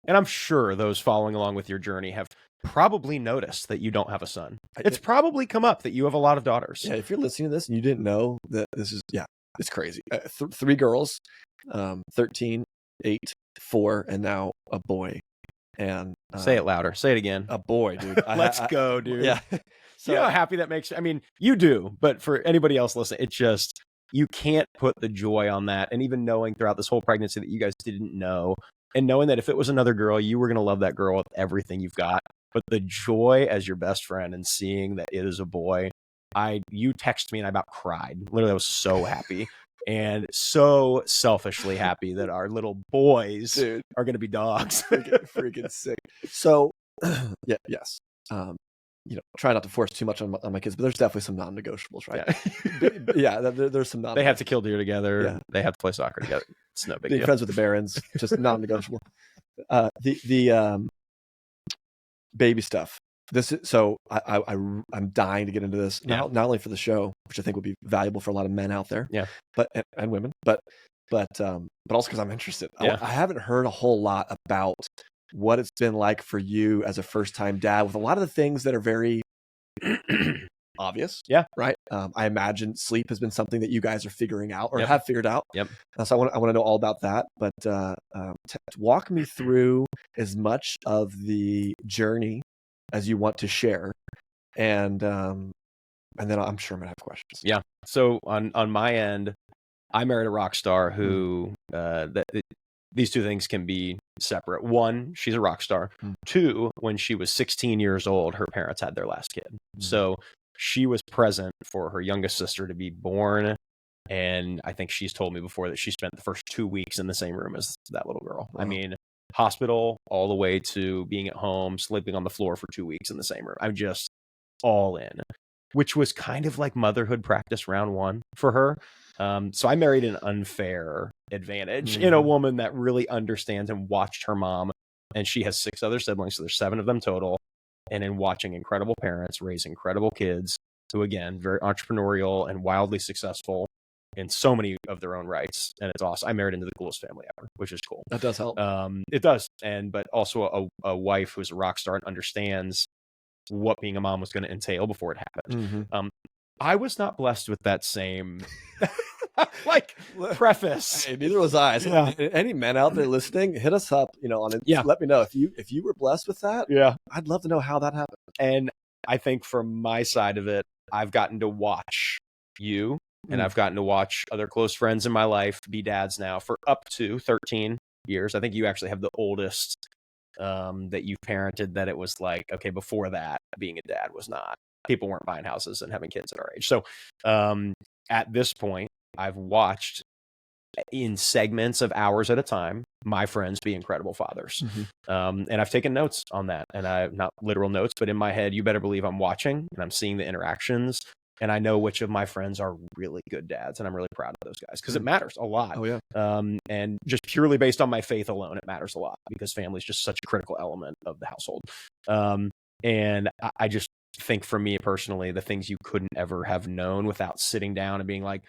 I'm sure those following along with your journey have probably noticed that you don't have a son. It's probably come up that you have a lot of daughters. Yeah, if you're listening to this and you didn't know that this is, it's crazy. 3 girls, 13, 8, 4, and now a boy. And say it louder. Say it again. A boy, dude. Let's go, dude. Yeah. So, you know how happy that makes you? I mean, you do, but for anybody else listening, it's just, you can't put the joy on that. And even knowing throughout this whole pregnancy that you guys didn't know, and knowing that if it was another girl, you were going to love that girl with everything you've got. But the joy as your best friend and seeing that it is a boy, you texted me and I about cried. Literally, I was so happy and so selfishly happy that our little boys are going to be dogs. freaking sick. So, yes. Try not to force too much on my kids, but there's definitely some non-negotiables, right? There's some They have to kill deer together. Yeah. They have to play soccer together. It's no big deal. Friends with the Barons, just non-negotiable. The baby stuff. I'm dying to get into this. Not only for the show, which I think would be valuable for a lot of men out there, but and women, but also because I'm interested. I haven't heard a whole lot about what it's been like for you as a first-time dad, with a lot of the things that are very obvious. Right. I imagine sleep has been something that you guys are figuring out or have figured out. So I want to know all about that. But walk me through as much of the journey as you want to share, and then I'm sure I'm gonna have questions. Yeah. So on my end, I married a rock star who these two things can be separate. One, she's a rock star. 2, when she was 16 years old, her parents had their last kid. So she was present for her youngest sister to be born. And I think she's told me before that she spent the first 2 weeks in the same room as that little girl. Wow. I mean, hospital all the way to being at home, sleeping on the floor for 2 weeks in the same room. I'm just all in, which was kind of like motherhood practice round 1 for her. So I married an unfair advantage in a woman that really understands and watched her mom. And she has 6 other siblings, so there's 7 of them total. And in watching incredible parents raise incredible kids who, again, very entrepreneurial and wildly successful in so many of their own rights. And it's awesome. I married into the coolest family ever, which is cool. That does help. It does. But also a wife who's a rock star and understands what being a mom was going to entail before it happened. I was not blessed with that same Like, preface. Hey, neither was I. So Yeah. any men out there listening, hit us up, on it. Yeah. Let me know if you were blessed with that. Yeah. I'd love to know how that happened. And I think from my side of it, I've gotten to watch you and I've gotten to watch other close friends in my life be dads now for up to 13 years. I think you actually have the oldest that you've parented that it was like, okay, before that, being a dad was not. People weren't buying houses and having kids at our age. So at this point, I've watched in segments of hours at a time my friends be incredible fathers. And I've taken notes on that, and I not literal notes, but in my head, you better believe I'm watching and I'm seeing the interactions, and I know which of my friends are really good dads, and I'm really proud of those guys because it matters a lot. Oh yeah. And just purely based on my faith alone, it matters a lot because family is just such a critical element of the household. And I just think for me personally, the things you couldn't ever have known without sitting down and being like,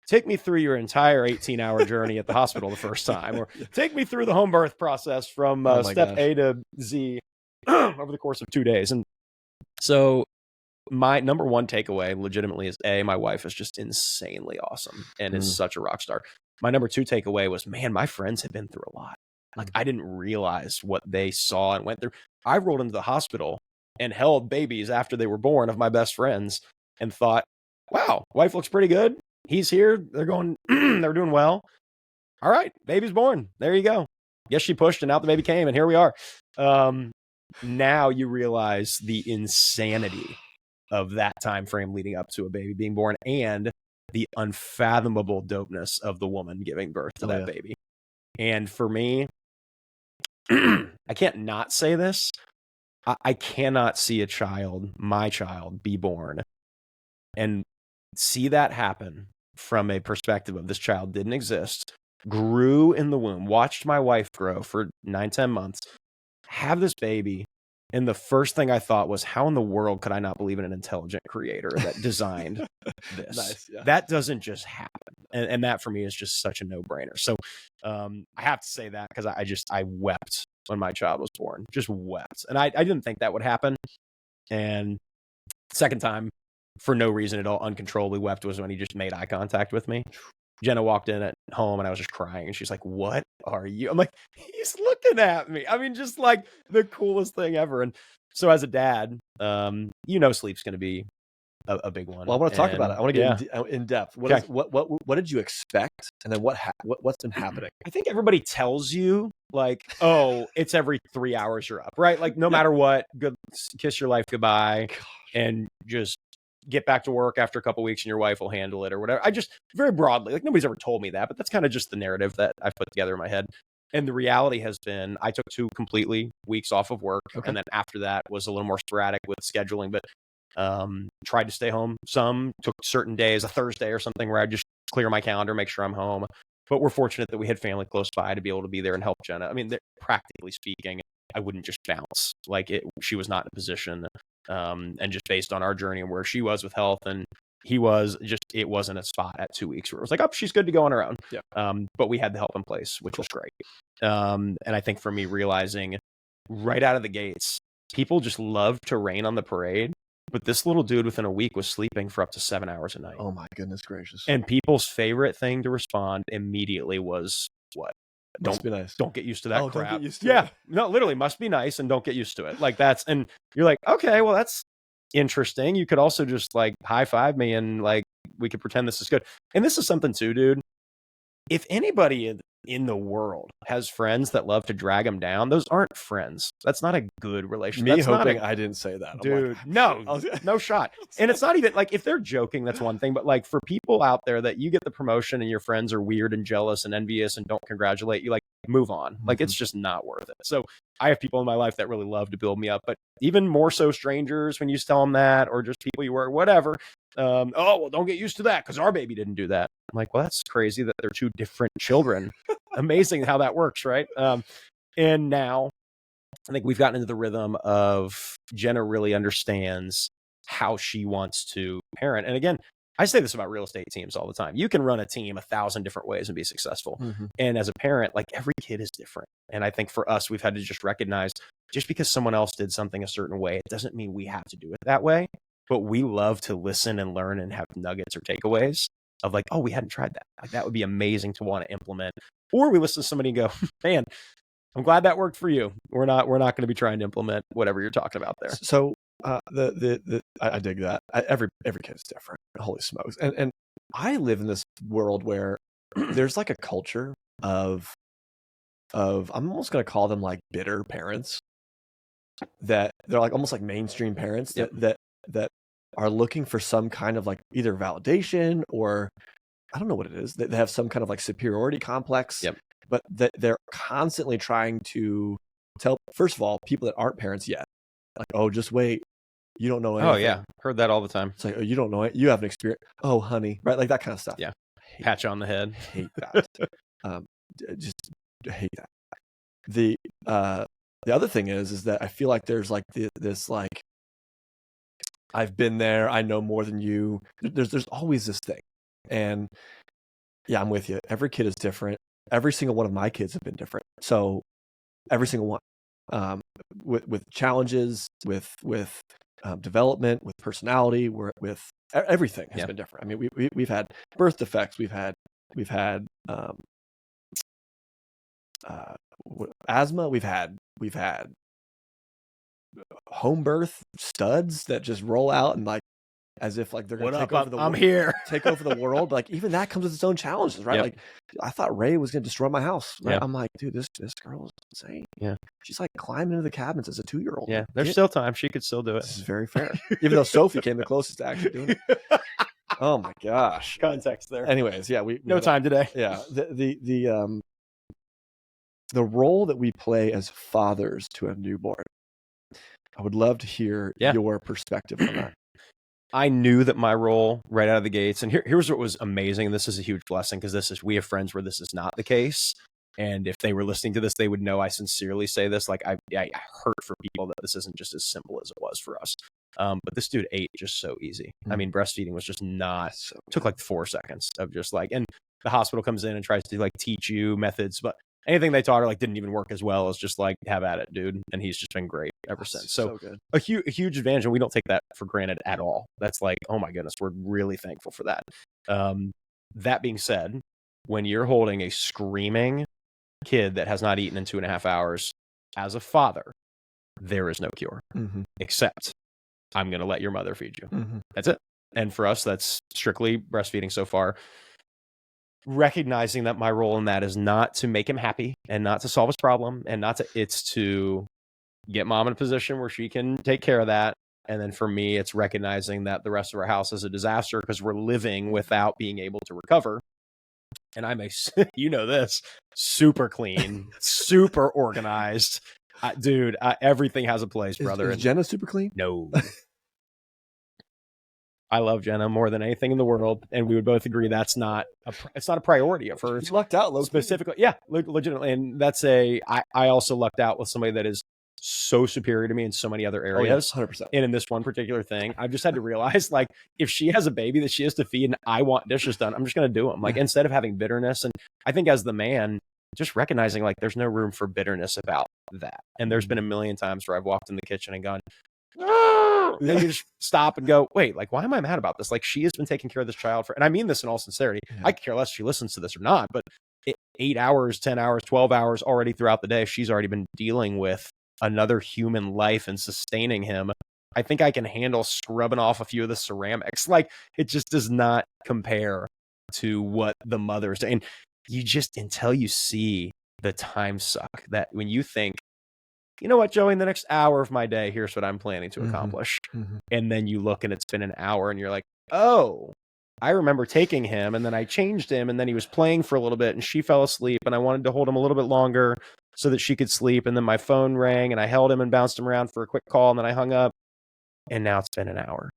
take me through your entire 18-hour journey at the hospital the first time, or take me through the home birth process from step A to Z over the course of 2 days. And so my number one takeaway legitimately is my wife is just insanely awesome and is such a rock star. My number two takeaway was, man, my friends have been through a lot. Like, I didn't realize what they saw and went through. I rolled into the hospital and held babies after they were born of my best friends and thought, wow, wife looks pretty good. He's here. They're going, they're doing well. All right, baby's born. There you go. Yes, she pushed and out the baby came, and here we are. Now you realize the insanity of that time frame leading up to a baby being born and the unfathomable dopeness of the woman giving birth to that baby. And for me, I can't not say this. I cannot see a child, my child, be born and see that happen from a perspective of this child didn't exist, grew in the womb, watched my wife grow for 9-10 months, have this baby. And the first thing I thought was, how in the world could I not believe in an intelligent creator that designed this? Nice, yeah. That doesn't just happen. And that for me is just such a no-brainer. So I have to say that because I wept when my child was born, just wept. And I didn't think that would happen. And second time, for no reason at all, uncontrollably wept was when he just made eye contact with me. Jenna walked in at home and I was just crying and she's like, what are you? I'm like, he's looking at me. I mean, just like the coolest thing ever. And so as a dad, sleep's going to be a big one. Well, I want to talk about it. I want to get in depth. Okay. What did you expect? And then what's been happening? I think everybody tells you like, oh, it's every 3 hours you're up, right? Like no matter what, good, kiss your life goodbye and just get back to work after a couple of weeks and your wife will handle it or whatever. I just very broadly, like nobody's ever told me that, but that's kind of just the narrative that I've put together in my head. And the reality has been, I took 2 completely weeks off of work. Okay. And then after that was a little more sporadic with scheduling, but tried to stay home. Some took certain days, a Thursday or something where I just clear my calendar, make sure I'm home. But we're fortunate that we had family close by to be able to be there and help Jenna. I mean, practically speaking, I wouldn't just bounce. Like she was not in a position. And just based on our journey and where she was with health and he was just, it wasn't a spot at 2 weeks where it was like, oh, she's good to go on her own. Yeah. But we had the help in place, which was great. And I think for me, realizing right out of the gates, people just love to rain on the parade. But this little dude within a week was sleeping for up to 7 hours a night. Oh my goodness gracious. And people's favorite thing to respond immediately was what? Must be nice. Don't get used to that crap. Don't get used to it. No, literally must be nice and don't get used to it. Like and you're like, okay, well, that's interesting. You could also just like high five me and like, we could pretend this is good. And this is something too, dude. If anybody in the world has friends that love to drag them down, those aren't friends. That's not a good relationship. Me hoping I didn't say that. Dude, no shot. And it's not even like, if they're joking, that's one thing. But like for people out there that you get the promotion and your friends are weird and jealous and envious and don't congratulate you, like move on. Like it's just not worth it. So I have people in my life that really love to build me up, but even more so strangers when you tell them that, or just people you work, whatever. Oh, well, don't get used to that because our baby didn't do that. I'm like, well, that's crazy that they're 2 different children. Amazing how that works, right? And now I think we've gotten into the rhythm of Jenna really understands how she wants to parent. And again, I say this about real estate teams all the time. You can run a team 1,000 different ways and be successful. Mm-hmm. And as a parent, like every kid is different. And I think for us, we've had to just recognize just because someone else did something a certain way, it doesn't mean we have to do it that way. But we love to listen and learn and have nuggets or takeaways. of like, oh, we hadn't tried that. Like that would be amazing to want to implement. Or we listen to somebody and go, man, I'm glad that worked for you. We're not going to be trying to implement whatever you're talking about there. So I dig that. Every kid is different. Holy smokes. And I live in this world where there's like a culture of I'm almost going to call them like bitter parents, that they're like almost like mainstream parents that are looking for some kind of like either validation, or I don't know what it is. They have some kind of like superiority complex, but that they're constantly trying to tell, first of all, people that aren't parents yet, like, oh, just wait. You don't know anything. Oh yeah. Heard that all the time. It's like, oh, you don't know it. You haven't experienced. Oh, honey. Right. Like that kind of stuff. Yeah. Patch on the head. Hate that. Just hate that. The other thing is that I feel like there's like this like, I've been there, I know more than you. There's always this thing. And yeah, I'm with you. Every kid is different. Every single one of my kids have been different. So every single one, with challenges, with development, with personality, with everything has been different. I mean, we've had birth defects. We've had asthma. We've had home birth studs that just roll out and like as if like they're going to take over the world. I'm here. Take over the world. Like even that comes with its own challenges, right? Like I thought Ray was going to destroy my house. Right? I'm like, dude, this girl is insane. Yeah. She's like climbing into the cabinets as a 2-year-old. Yeah. There's still time. She could still do it. This is very fair. Even though Sophie came the closest to actually doing it. Oh my gosh. Context there. Anyways, yeah, we no time today. Yeah. The role that we play as fathers to a newborn. I would love to hear your perspective on that. I knew that my role right out of the gates, and here's what was amazing. And this is a huge blessing because we have friends where this is not the case. And if they were listening to this, they would know I sincerely say this. Like I hurt for people that this isn't just as simple as it was for us. But this dude ate just so easy. I mean, breastfeeding was just not, took like 4 seconds of just like, and the hospital comes in and tries to like teach you methods, but anything they taught her like didn't even work as well as just like have at it, dude. And he's just been great ever since. So a huge advantage, and we don't take that for granted at all. That's like, oh my goodness, we're really thankful for that. That being said, when you're holding a screaming kid that has not eaten in 2.5 hours, as a father, there is no cure except I'm going to let your mother feed you. That's it. And for us, that's strictly breastfeeding so far. Recognizing that my role in that is not to make him happy and not to solve his problem and it's to get mom in a position where she can take care of that. And then for me, it's recognizing that the rest of our house is a disaster because we're living without being able to recover. And I'm this, super clean, super organized. Dude, everything has a place, brother. Is Jenna super clean? No. I love Jenna more than anything in the world, and we would both agree it's not a priority of hers. You lucked out, specifically. Yeah, legitimately, and I also lucked out with somebody that is so superior to me in so many other areas. 100%. And in this one particular thing, I've just had to realize, like, if she has a baby that she has to feed and I want dishes done, I'm just going to do them. Like, instead of having bitterness, and I think as the man, just recognizing like there's no room for bitterness about that. And there's been a million times where I've walked in the kitchen and gone, and then you just stop and go, wait, like, why am I mad about this? Like, she has been taking care of this child and I mean this in all sincerity. I could care less if she listens to this or not, but 8 hours, 10 hours, 12 hours already throughout the day, she's already been dealing with another human life and sustaining him. I think I can handle scrubbing off a few of the ceramics. Like, it just does not compare to what the mother's doing. And you just, until you see the time suck, that when you think, you know what, Joey, in the next hour of my day, here's what I'm planning to accomplish. And then you look and it's been an hour and you're like, oh, I remember taking him and then I changed him and then he was playing for a little bit and she fell asleep and I wanted to hold him a little bit longer so that she could sleep. And then my phone rang and I held him and bounced him around for a quick call and then I hung up. And now it's been an hour.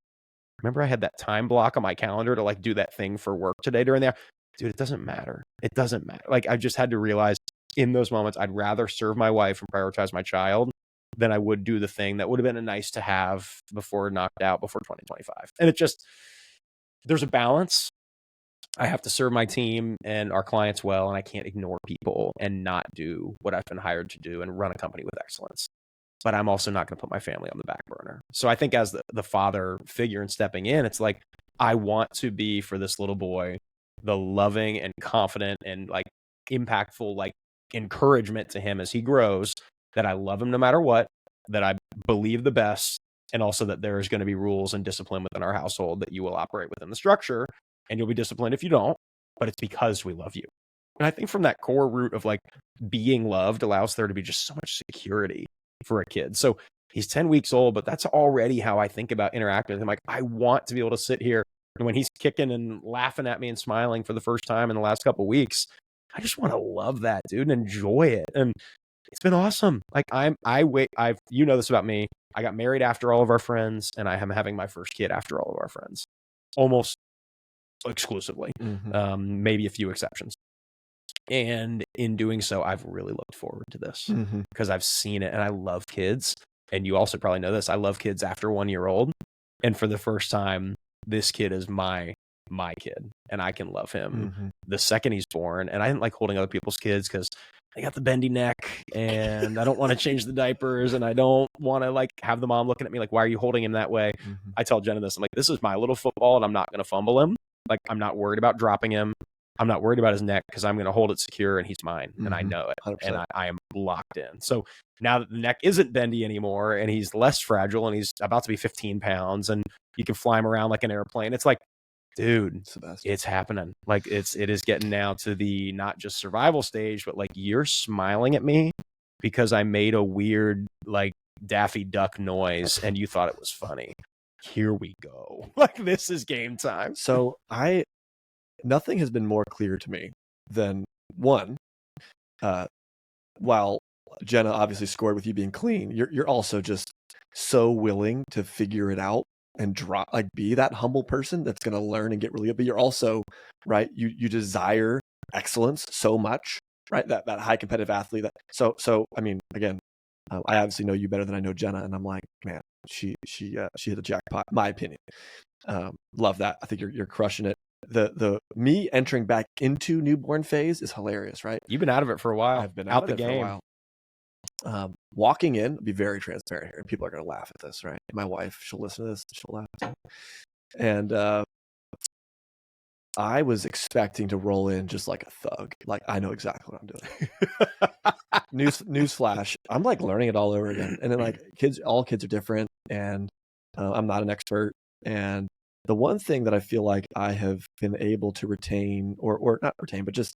Remember I had that time block on my calendar to like do that thing for work today during there. Dude, it doesn't matter. It doesn't matter. Like, I just had to realize in those moments, I'd rather serve my wife and prioritize my child than I would do the thing that would have been a nice to have before knocked out before 2025. And it just, there's a balance. I have to serve my team and our clients well, and I can't ignore people and not do what I've been hired to do and run a company with excellence. But I'm also not going to put my family on the back burner. So I think as the father figure and stepping in, it's like, I want to be for this little boy the loving and confident and like impactful, like encouragement to him as he grows, that I love him no matter what, that I believe the best, and also that there is going to be rules and discipline within our household, that you will operate within the structure and you'll be disciplined if you don't, but it's because we love you. And I think from that core root of like being loved allows there to be just so much security for a kid. So he's 10 weeks old, but that's already how I think about interacting with him. Like, I want to be able to sit here, and when he's kicking and laughing at me and smiling for the first time in the last couple of weeks, I just want to love that dude and enjoy it. And it's been awesome. Like you know this about me. I got married after all of our friends, and I am having my first kid after all of our friends, almost exclusively, maybe a few exceptions. And in doing so, I've really looked forward to this because I've seen it, and I love kids. And you also probably know this. I love kids after 1 year old. And for the first time, this kid is my kid, and I can love him the second he's born. And I didn't like holding other people's kids because they got the bendy neck, and I don't want to change the diapers, and I don't want to like have the mom looking at me like, why are you holding him that way? I tell Jenna this. I'm like, this is my little football, and I'm not going to fumble him. Like, I'm not worried about dropping him. I'm not worried about his neck because I'm going to hold it secure, and he's mine, and I know it, 100%. And I am locked in. So now that the neck isn't bendy anymore, and he's less fragile, and he's about to be 15 pounds, and you can fly him around like an airplane, it's like, dude, it's happening. Like, it is getting now to the not just survival stage, but like, you're smiling at me because I made a weird like Daffy Duck noise, and you thought it was funny. Here we go. Like, this is game time. So nothing has been more clear to me than one, while Jenna obviously scored with you being clean, you're also just so willing to figure it out and be that humble person that's going to learn and get really good. But you're also, right, you desire excellence so much, right? That high competitive athlete. So I mean, again, I obviously know you better than I know Jenna, and I'm like, man, she hit a jackpot, my opinion. Love that. I think you're crushing it. The me entering back into newborn phase is hilarious, right? You've been out of it for a while. I've been out the game for a while. Walking in, be very transparent here, and people are going to laugh at this, right? My wife, she'll listen to this, she'll laugh too. And I was expecting to roll in just like a thug, like I know exactly what I'm doing. Newsflash, I'm like learning it all over again. And then like all kids are different, and I'm not an expert. And the one thing that I feel like I have been able to retain, or not retain, but just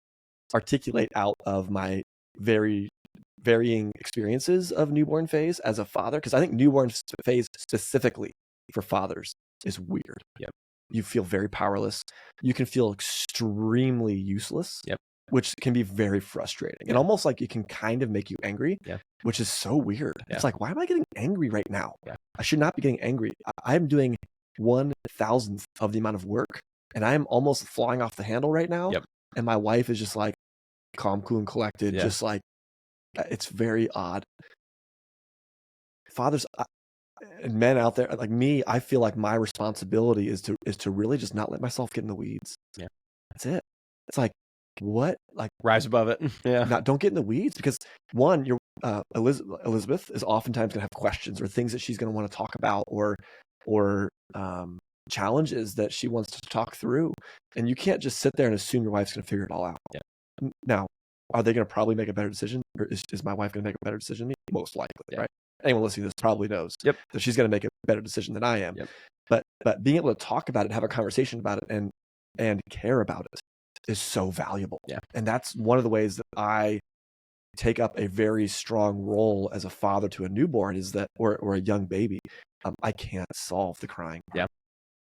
articulate out of my very varying experiences of newborn phase as a father, because I think newborn phase specifically for fathers is weird. Yep. You feel very powerless. You can feel extremely useless, which can be very frustrating. And almost like it can kind of make you angry, which is so weird. It's like, why am I getting angry right now? I should not be getting angry. I'm doing 1,000th of the amount of work, and I'm almost flying off the handle right now. And my wife is just like calm, cool, and collected. Just like, it's very odd. Fathers and men out there like me, I feel like my responsibility is to really just not let myself get in the weeds. That's it. It's like, what? Like, rise above it. Don't get in the weeds, because one, your Elizabeth is oftentimes going to have questions or things that she's going to want to talk about, or challenges that she wants to talk through, and you can't just sit there and assume your wife's going to figure it all out. Now, are they going to probably make a better decision, or is my wife going to make a better decision than me? Most likely, right? Anyone listening to this probably knows that she's going to make a better decision than I am. But being able to talk about it, have a conversation about it, and care about it is so valuable. And that's one of the ways that I take up a very strong role as a father to a newborn, is that, or a young baby. I can't solve the crying.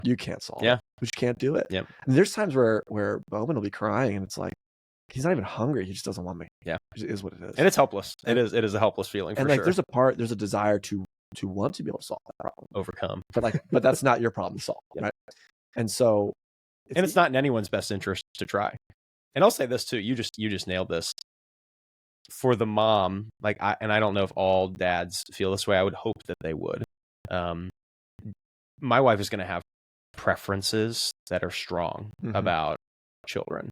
You can't solve it. You just can't do it. And there's times where Bowman will be crying, and it's like, he's not even hungry. He just doesn't want me. It is what it is. And it's helpless. It is a helpless feeling. And for like, sure. there's a desire to want to be able to solve that problem, overcome. But that's not your problem to solve, right? And so, it's not in anyone's best interest to try. And I'll say this too. You just nailed this. For the mom, like I don't know if all dads feel this way. I would hope that they would. My wife is going to have preferences that are strong about children.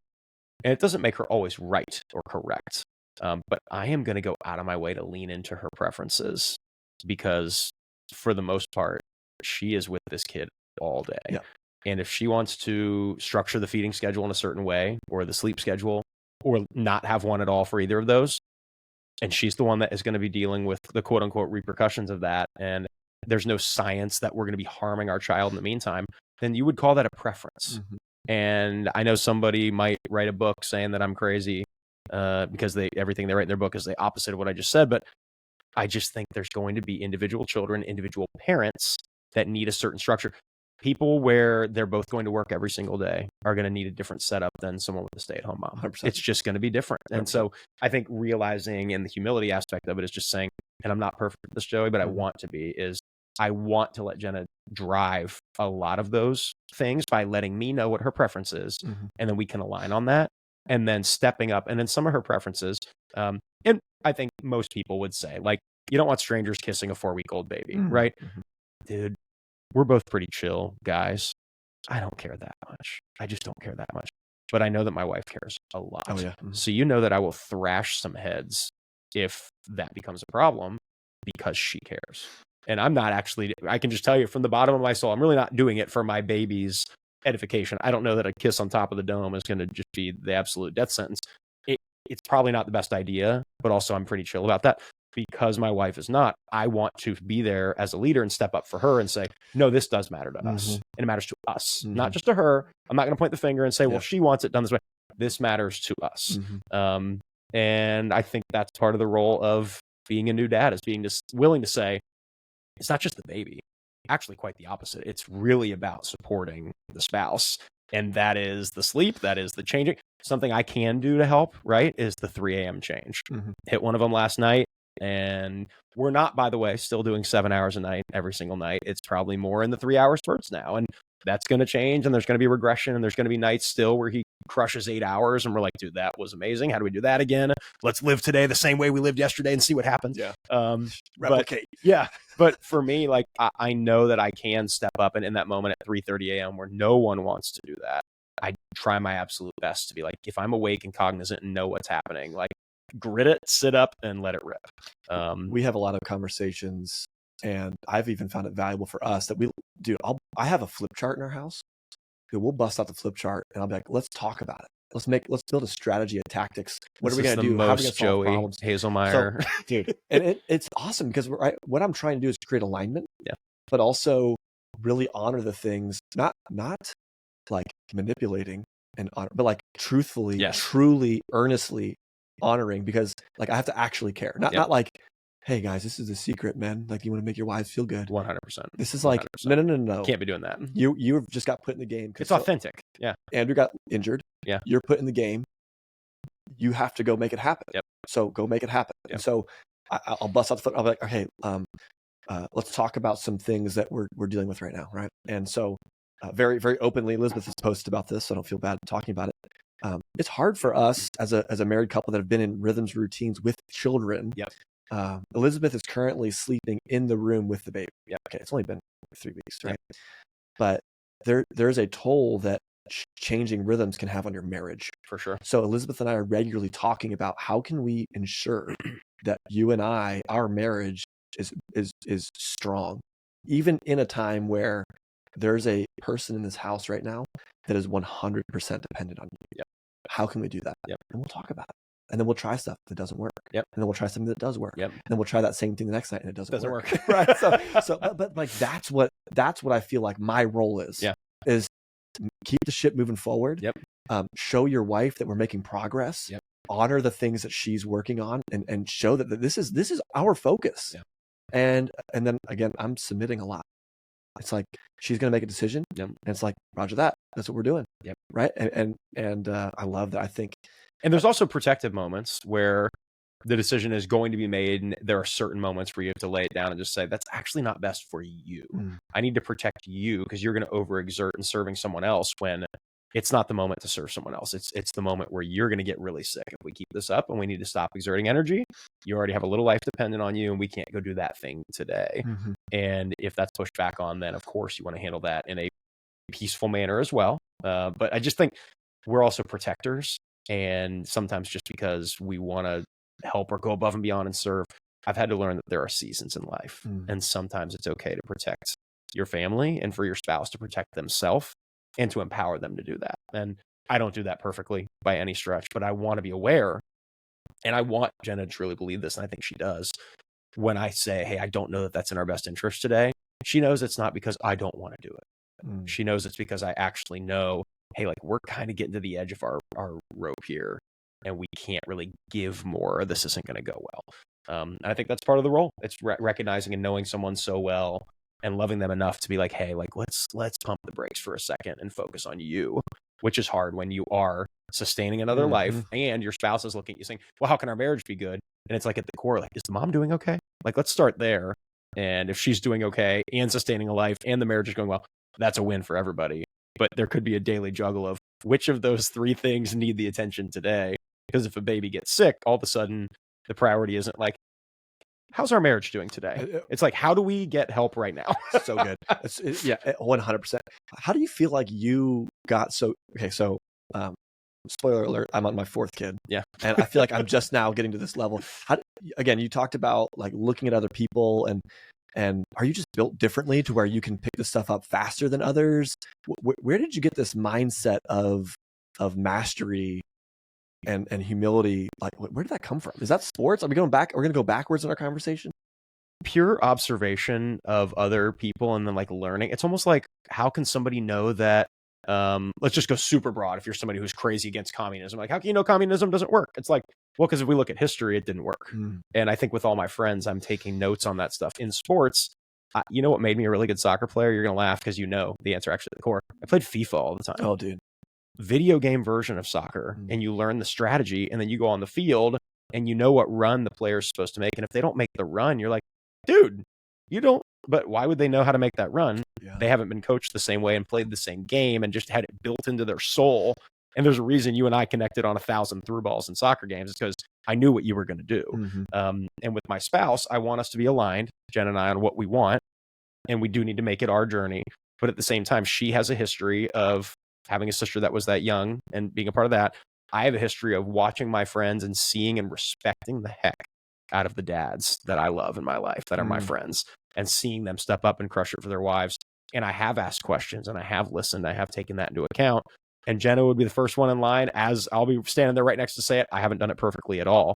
And it doesn't make her always right or correct. But I am going to go out of my way to lean into her preferences, because for the most part, she is with this kid all day. And if she wants to structure the feeding schedule in a certain way, or the sleep schedule, or not have one at all for either of those, and she's the one that is going to be dealing with the quote unquote repercussions of that, and there's no science that we're going to be harming our child in the meantime, then you would call that a preference. And I know somebody might write a book saying that I'm crazy because everything they write in their book is the opposite of what I just said. But I just think there's going to be individual children, individual parents that need a certain structure. People where they're both going to work every single day are going to need a different setup than someone with a stay-at-home mom. 100%. It's just going to be different. 100%. And so I think realizing, and the humility aspect of it is just saying, and I'm not perfect at this, Joey, but I want to be, is I want to let Jenna drive a lot of those things by letting me know what her preference is. And then we can align on that, and then stepping up. And then some of her preferences, and I think most people would say, like, you don't want strangers kissing a 4-week-old baby, right? Dude, we're both pretty chill guys. I don't care that much. I just don't care that much. But I know that my wife cares a lot. Oh, yeah. So you know that I will thrash some heads if that becomes a problem because she cares. And I'm not actually, I can just tell you from the bottom of my soul, I'm really not doing it for my baby's edification. I don't know that a kiss on top of the dome is going to just be the absolute death sentence. It's probably not the best idea, but also I'm pretty chill about that. Because my wife is not, I want to be there as a leader and step up for her and say, no, this does matter to us. And it matters to us, not just to her. I'm not going to point the finger and say, well, she wants it done this way. This matters to us. And I think that's part of the role of being a new dad, is being just willing to say, it's not just the baby. Actually, quite the opposite. It's really about supporting the spouse. And that is the sleep. That is the changing. Something I can do to help, right, is the 3 a.m. change. Hit one of them last night. And we're not, by the way, still doing 7 hours a night every single night. It's probably more in the 3-hour spurts now. And that's going to change. And there's going to be regression. And there's going to be nights still where he crushes 8 hours. And we're like, dude, that was amazing. How do we do that again? Let's live today the same way we lived yesterday and see what happens. Replicate. But for me, like, I know that I can step up. And in that moment at 3:30 a.m. where no one wants to do that, I try my absolute best to be like, if I'm awake and cognizant and know what's happening, like, grit it, sit up, and let it rip. We have a lot of conversations, and I've even found it valuable for us that I have a flip chart in our house. We'll bust out the flip chart, and I'll be like, let's talk about it. Let's build a strategy of tactics. What are we going to do? How are we going to solve problems? Hazelmeyer. So, dude, and it's awesome because what I'm trying to do is create alignment, but also really honor the things, not like manipulating and honor, but like truthfully, truly, earnestly honoring, because like I have to actually care, not like, hey guys, this is a secret, man, like you want to make your wives feel good. 100%. This is like, no, can't be doing that. You've just got put in the game. It's authentic. Andrew got injured. You're put in the game. You have to go make it happen. So go make it happen. And so I'll bust out the foot. I'll be like, okay, let's talk about some things that we're dealing with right now, right? And so very, very openly, Elizabeth has posted about this, so I don't feel bad talking about it. It's hard for us as a married couple that have been in rhythms, routines with children. Elizabeth is currently sleeping in the room with the baby. Okay, it's only been 3 weeks, right? But there's a toll that changing rhythms can have on your marriage, for sure. So Elizabeth and I are regularly talking about how can we ensure that you and I, our marriage is strong, even in a time where there's a person in this house right now that is 100% dependent on you. How can we do that? And we'll talk about it. And then we'll try stuff that doesn't work. And then we'll try something that does work. And then we'll try that same thing the next night and it doesn't work. Right. But like that's what I feel like my role is. Is keep the ship moving forward. Show your wife that we're making progress. Honor the things that she's working on and show that this is our focus. And then again, I'm submitting a lot. It's like she's going to make a decision, and it's like, Roger that. That's what we're doing, right? And I love that. I think, and there's also protective moments where the decision is going to be made, and there are certain moments where you have to lay it down and just say, that's actually not best for you. I need to protect you because you're going to overexert in serving someone else when it's not the moment to serve someone else. It's the moment where you're going to get really sick if we keep this up, and we need to stop exerting energy. You already have a little life dependent on you, and we can't go do that thing today. And if that's pushed back on, then of course you want to handle that in a peaceful manner as well. But I just think we're also protectors, and sometimes just because we want to help or go above and beyond and serve, I've had to learn that there are seasons in life, and sometimes it's okay to protect your family and for your spouse to protect themselves and to empower them to do that. And I don't do that perfectly by any stretch, but I want to be aware. And I want Jenna to truly believe this. And I think she does. When I say, hey, I don't know that that's in our best interest today, she knows it's not because I don't want to do it. She knows it's because I actually know, hey, like we're kind of getting to the edge of our rope here and we can't really give more. This isn't going to go well. And I think that's part of the role. It's recognizing and knowing someone so well and loving them enough to be like, hey, like let's pump the brakes for a second and focus on you, which is hard when you are sustaining another life and your spouse is looking at you saying, well, how can our marriage be good? And it's like at the core, like, is the mom doing okay? Like, let's start there. And if she's doing okay and sustaining a life and the marriage is going well, that's a win for everybody. But there could be a daily juggle of which of those three things need the attention today. Because if a baby gets sick, all of a sudden the priority isn't like, how's our marriage doing today? It's like, how do we get help right now? So good. Yeah, 100%. How do you feel like you got okay, so spoiler alert, I'm on my fourth kid. Yeah. And I feel like I'm just now getting to this level. Again, you talked about like looking at other people and are you just built differently to where you can pick this stuff up faster than others? Where did you get this mindset of mastery and humility? Like, where did that come from? Is that sports? Are we going back? We're going to go backwards in our conversation? Pure observation of other people and then like learning. It's almost like, how can somebody know that? Let's just go super broad. If you're somebody who's crazy against communism, like, how can you know communism doesn't work? It's like, well, because if we look at history, it didn't work. And I think with all my friends, I'm taking notes on that stuff. In sports, you know what made me a really good soccer player? You're going to laugh because you know the answer actually at the core. I played FIFA all the time. Oh, dude. Video game version of soccer. And you learn the strategy and then you go on the field and you know what run the player's supposed to make. And if they don't make the run, you're like, dude, you don't. But why would they know how to make that run? Yeah. They haven't been coached the same way and played the same game and just had it built into their soul. And there's a reason you and I connected on 1,000 through balls in soccer games. It's because I knew what you were going to do. And with my spouse, I want us to be aligned, Jen and I, on what we want. And we do need to make it our journey. But at the same time, she has a history of having a sister that was that young and being a part of that. I have a history of watching my friends and seeing and respecting the heck out of the dads that I love in my life, that are my friends, and seeing them step up and crush it for their wives. And I have asked questions and I have listened. I have taken that into account. And Jenna would be the first one in line, as I'll be standing there right next to say it. I haven't done it perfectly at all,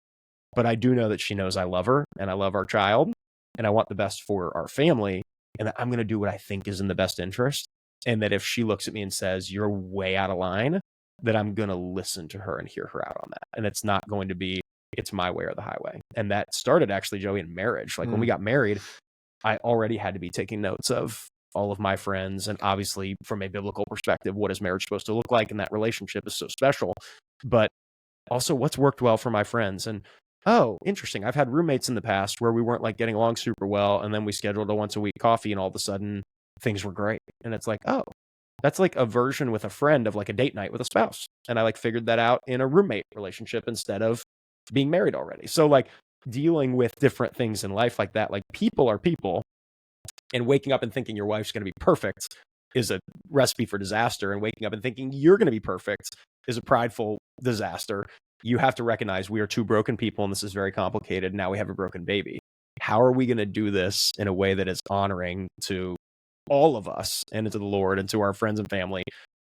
but I do know that she knows I love her and I love our child and I want the best for our family and that I'm going to do what I think is in the best interest. And that if she looks at me and says, you're way out of line, that I'm going to listen to her and hear her out on that. And it's not going to be, it's my way or the highway. And that started actually, Joey, in marriage. Like when we got married, I already had to be taking notes of all of my friends. And obviously from a biblical perspective, what is marriage supposed to look like? And that relationship is so special, but also what's worked well for my friends. And, oh, interesting. I've had roommates in the past where we weren't like getting along super well. And then we scheduled a once a week coffee and all of a sudden things were great. And it's like, oh, that's like a version with a friend of like a date night with a spouse. And I like figured that out in a roommate relationship instead of being married already. So like dealing with different things in life like that, like people are people, and waking up and thinking your wife's going to be perfect is a recipe for disaster. And waking up and thinking you're going to be perfect is a prideful disaster. You have to recognize we are two broken people and this is very complicated. Now we have a broken baby. How are we going to do this in a way that is honoring to all of us and to the Lord and to our friends and family,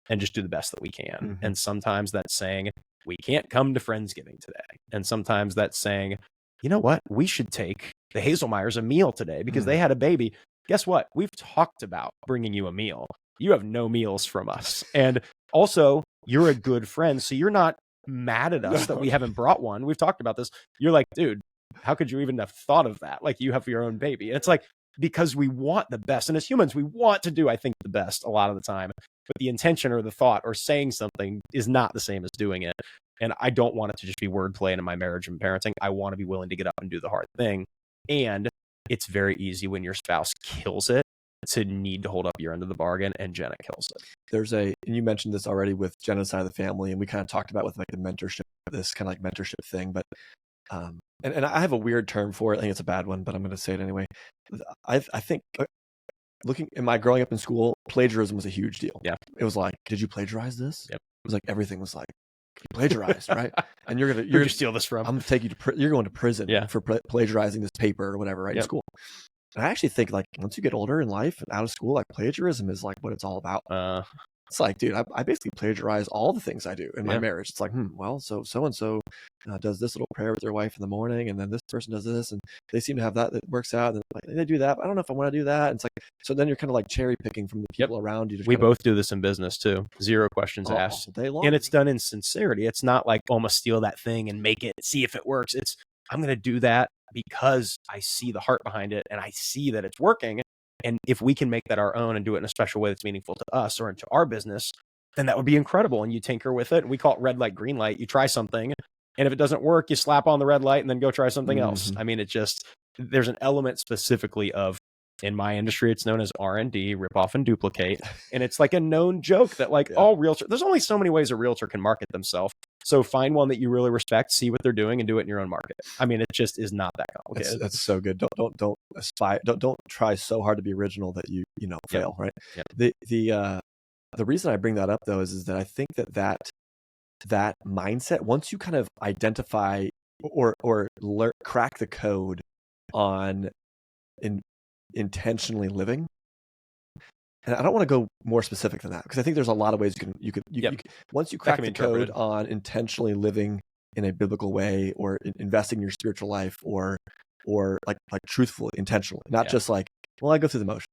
and just do the best that we can? And sometimes that's saying, we can't come to Friendsgiving today. And sometimes that's saying, you know what? We should take the Hazelmeyers a meal today because they had a baby. Guess what? We've talked about bringing you a meal. You have no meals from us. And also, you're a good friend. So you're not mad at us that we haven't brought one. We've talked about this. You're like, dude, how could you even have thought of that? Like, you have your own baby. And it's like, because we want the best. And as humans, we want to do, I think, the best a lot of the time. But the intention or the thought or saying something is not the same as doing it. And I don't want it to just be wordplay in my marriage and parenting. I want to be willing to get up and do the hard thing. And it's very easy when your spouse kills it to need to hold up your end of the bargain, and Jenna kills it. And you mentioned this already with Jenna's side of the family, and we kind of talked about with like the mentorship, this kind of like mentorship thing. But and I have a weird term for it. I think it's a bad one, but I'm going to say it anyway. I think looking at my growing up in school, plagiarism was a huge deal. Yeah, it was like, did you plagiarize this? Yep. It was like everything was like plagiarized, right? And you're gonna steal this from. I'm gonna take you to you're going to prison for plagiarizing this paper or whatever, right? In school. And I actually think like once you get older in life and out of school, like plagiarism is like what it's all about. It's like, dude, I basically plagiarize all the things I do in my marriage. It's like, well, so-and-so does this little prayer with their wife in the morning, and then this person does this, and they seem to have that works out, and like, they do that, but I don't know if I want to do that. And it's like, so then you're kind of like cherry picking from the people around you. We both do this in business too. 0 questions asked. All day long. And it's done in sincerity. It's not like, oh, I'm going to steal that thing and make it, see if it works. It's, I'm going to do that because I see the heart behind it and I see that it's working. And if we can make that our own and do it in a special way that's meaningful to us or into our business, then that would be incredible. And you tinker with it. And we call it red light, green light. You try something, and if it doesn't work, you slap on the red light and then go try something else. I mean, it just, there's an element specifically of, in my industry, it's known as R&D, rip off and duplicate. And it's like a known joke that like all realtor, there's only so many ways a realtor can market themselves. So find one that you really respect, see what they're doing, and do it in your own market. I mean, it just is not that complicated. That's so good. Don't aspire. Don't try so hard to be original that you fail. Right. The reason I bring that up though is that I think that mindset, once you kind of identify or crack the code on intentionally living. And I don't want to go more specific than that, because I think there's a lot of ways you could once you crack the code on intentionally living in a biblical way, or investing in your spiritual life, or like truthfully, intentionally, not just like, well, I go through the motions.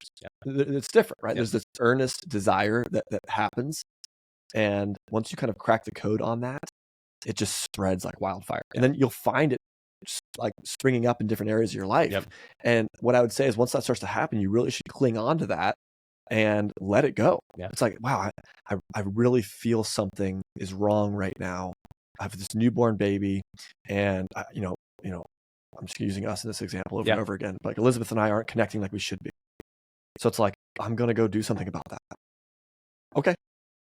It's different, right? There's this earnest desire that happens. And once you kind of crack the code on that, it just spreads like wildfire. And then you'll find it like springing up in different areas of your life. And what I would say is, once that starts to happen, you really should cling on to that and let it go. It's like, wow, I really feel something is wrong right now. I have this newborn baby, and I'm just using us in this example over and over again. Like, Elizabeth and I aren't connecting like we should be. So it's like, I'm going to go do something about that. Okay.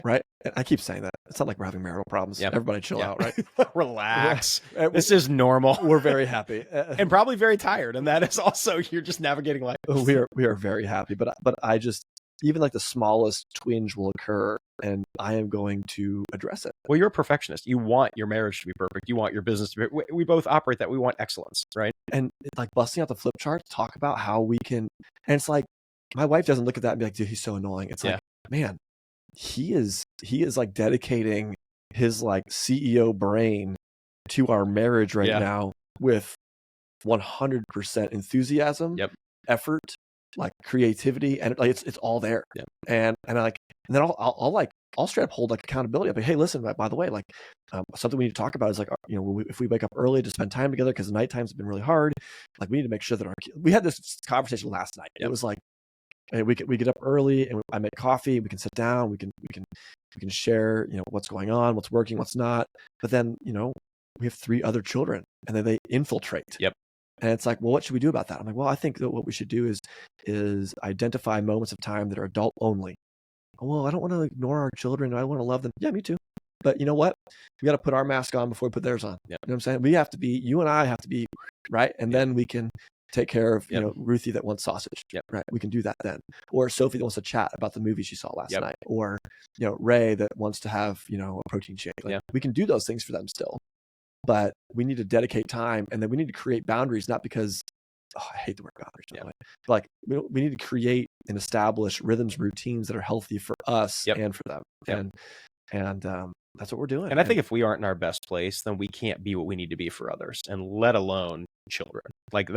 Right. And I keep saying that. It's not like we're having marital problems. Everybody chill out, right? Relax. This is normal. We're very happy. And probably very tired. And that is also, you're just navigating life. We are very happy. But I just, even like the smallest twinge will occur, and I am going to address it. Well, you're a perfectionist. You want your marriage to be perfect. You want your business to be, we both operate that. We want excellence, right? And like busting out the flip chart, talk about how we can, and it's like, my wife doesn't look at that and be like, dude, he's so annoying. It's like, man, he is like dedicating his like CEO brain to our marriage right now with 100% enthusiasm, effort, like creativity, and like it's all there. And then I'll straight up hold like accountability. I'll be, hey, listen, by the way, like something we need to talk about is like, if we wake up early to spend time together, because the night times have been really hard, like we need to make sure that we had this conversation last night. It was like, hey, we get up early and I make coffee. We can sit down. We can share, what's going on, what's working, what's not. But then, we have 3 other children, and then they infiltrate. And it's like, well, what should we do about that? I'm like, well, I think that what we should do is identify moments of time that are adult only. Well, I don't want to ignore our children. I want to love them. Yeah, me too. But you know what? We got to put our mask on before we put theirs on. You know what I'm saying? You and I have to be right. And then we can take care of, Ruthie that wants sausage. Right. We can do that then. Or Sophie that wants to chat about the movie she saw last night. Or, Ray that wants to have, a protein shake. Like, we can do those things for them still. But we need to dedicate time, and then we need to create boundaries, not because, I hate the word boundaries, but like we need to create and establish rhythms, routines that are healthy for us and for them. And that's what we're doing. And I think if we aren't in our best place, then we can't be what we need to be for others, and let alone children. Like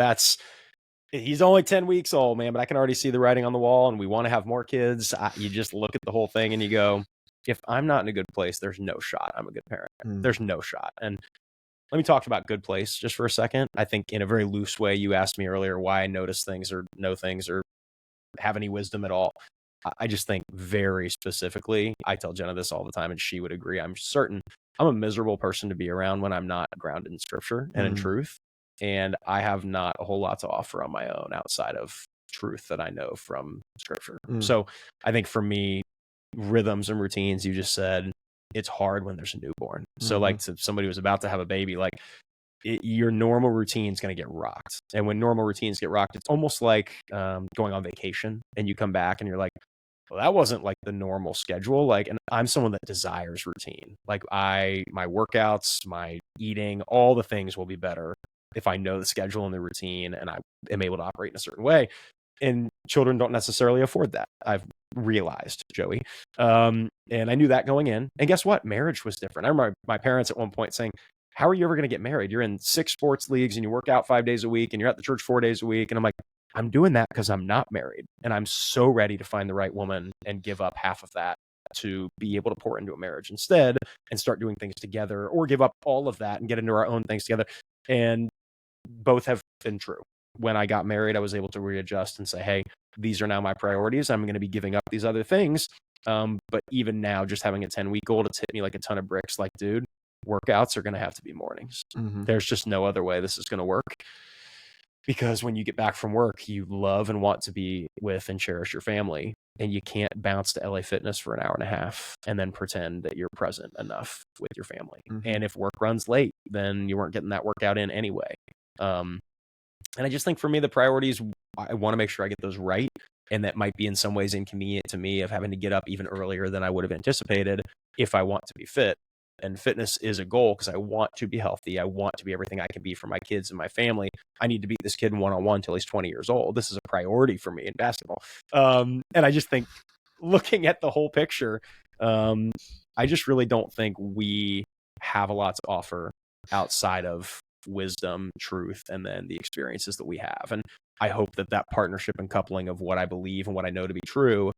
he's only 10 weeks old, man, but I can already see the writing on the wall, and we want to have more kids. You just look at the whole thing and you go, if I'm not in a good place, there's no shot I'm a good parent. There's no shot. And let me talk about good place just for a second. I think in a very loose way, you asked me earlier why I notice things or know things or have any wisdom at all. I just think very specifically, I tell Jenna this all the time, and she would agree. I'm certain I'm a miserable person to be around when I'm not grounded in scripture and in truth. And I have not a whole lot to offer on my own outside of truth that I know from scripture. So I think for me, rhythms and routines, you just said, it's hard when there's a newborn. So like to somebody who's about to have a baby, like your normal routine is going to get rocked. And when normal routines get rocked, it's almost like going on vacation and you come back and you're like, well, that wasn't like the normal schedule. Like, and I'm someone that desires routine. Like my workouts, my eating, all the things will be better if I know the schedule and the routine and I am able to operate in a certain way. And children don't necessarily afford that. I've realized, Joey. And I knew that going in. And guess what? Marriage was different. I remember my parents at one point saying, how are you ever going to get married? You're in 6 sports leagues and you work out 5 days a week and you're at the church 4 days a week. And I'm like, I'm doing that because I'm not married. And I'm so ready to find the right woman and give up half of that to be able to pour into a marriage instead and start doing things together, or give up all of that and get into our own things together. And both have been true. When I got married, I was able to readjust and say, hey, these are now my priorities. I'm going to be giving up these other things. But even now, just having a 10-week-old, it's hit me like a ton of bricks. Like, dude, workouts are going to have to be mornings. There's just no other way this is going to work. Because when you get back from work, you love and want to be with and cherish your family. And you can't bounce to LA Fitness for an hour and a half and then pretend that you're present enough with your family. And if work runs late, then you weren't getting that workout in anyway. And I just think for me, the priorities, I want to make sure I get those right. And that might be in some ways inconvenient to me of having to get up even earlier than I would have anticipated if I want to be fit. And fitness is a goal because I want to be healthy. I want to be everything I can be for my kids and my family. I need to beat this kid one-on-one until he's 20 years old. This is a priority for me in basketball. And I just think looking at the whole picture, I just really don't think we have a lot to offer outside of wisdom, truth, and then the experiences that we have. And I hope that that partnership and coupling of what I believe and what I know to be true,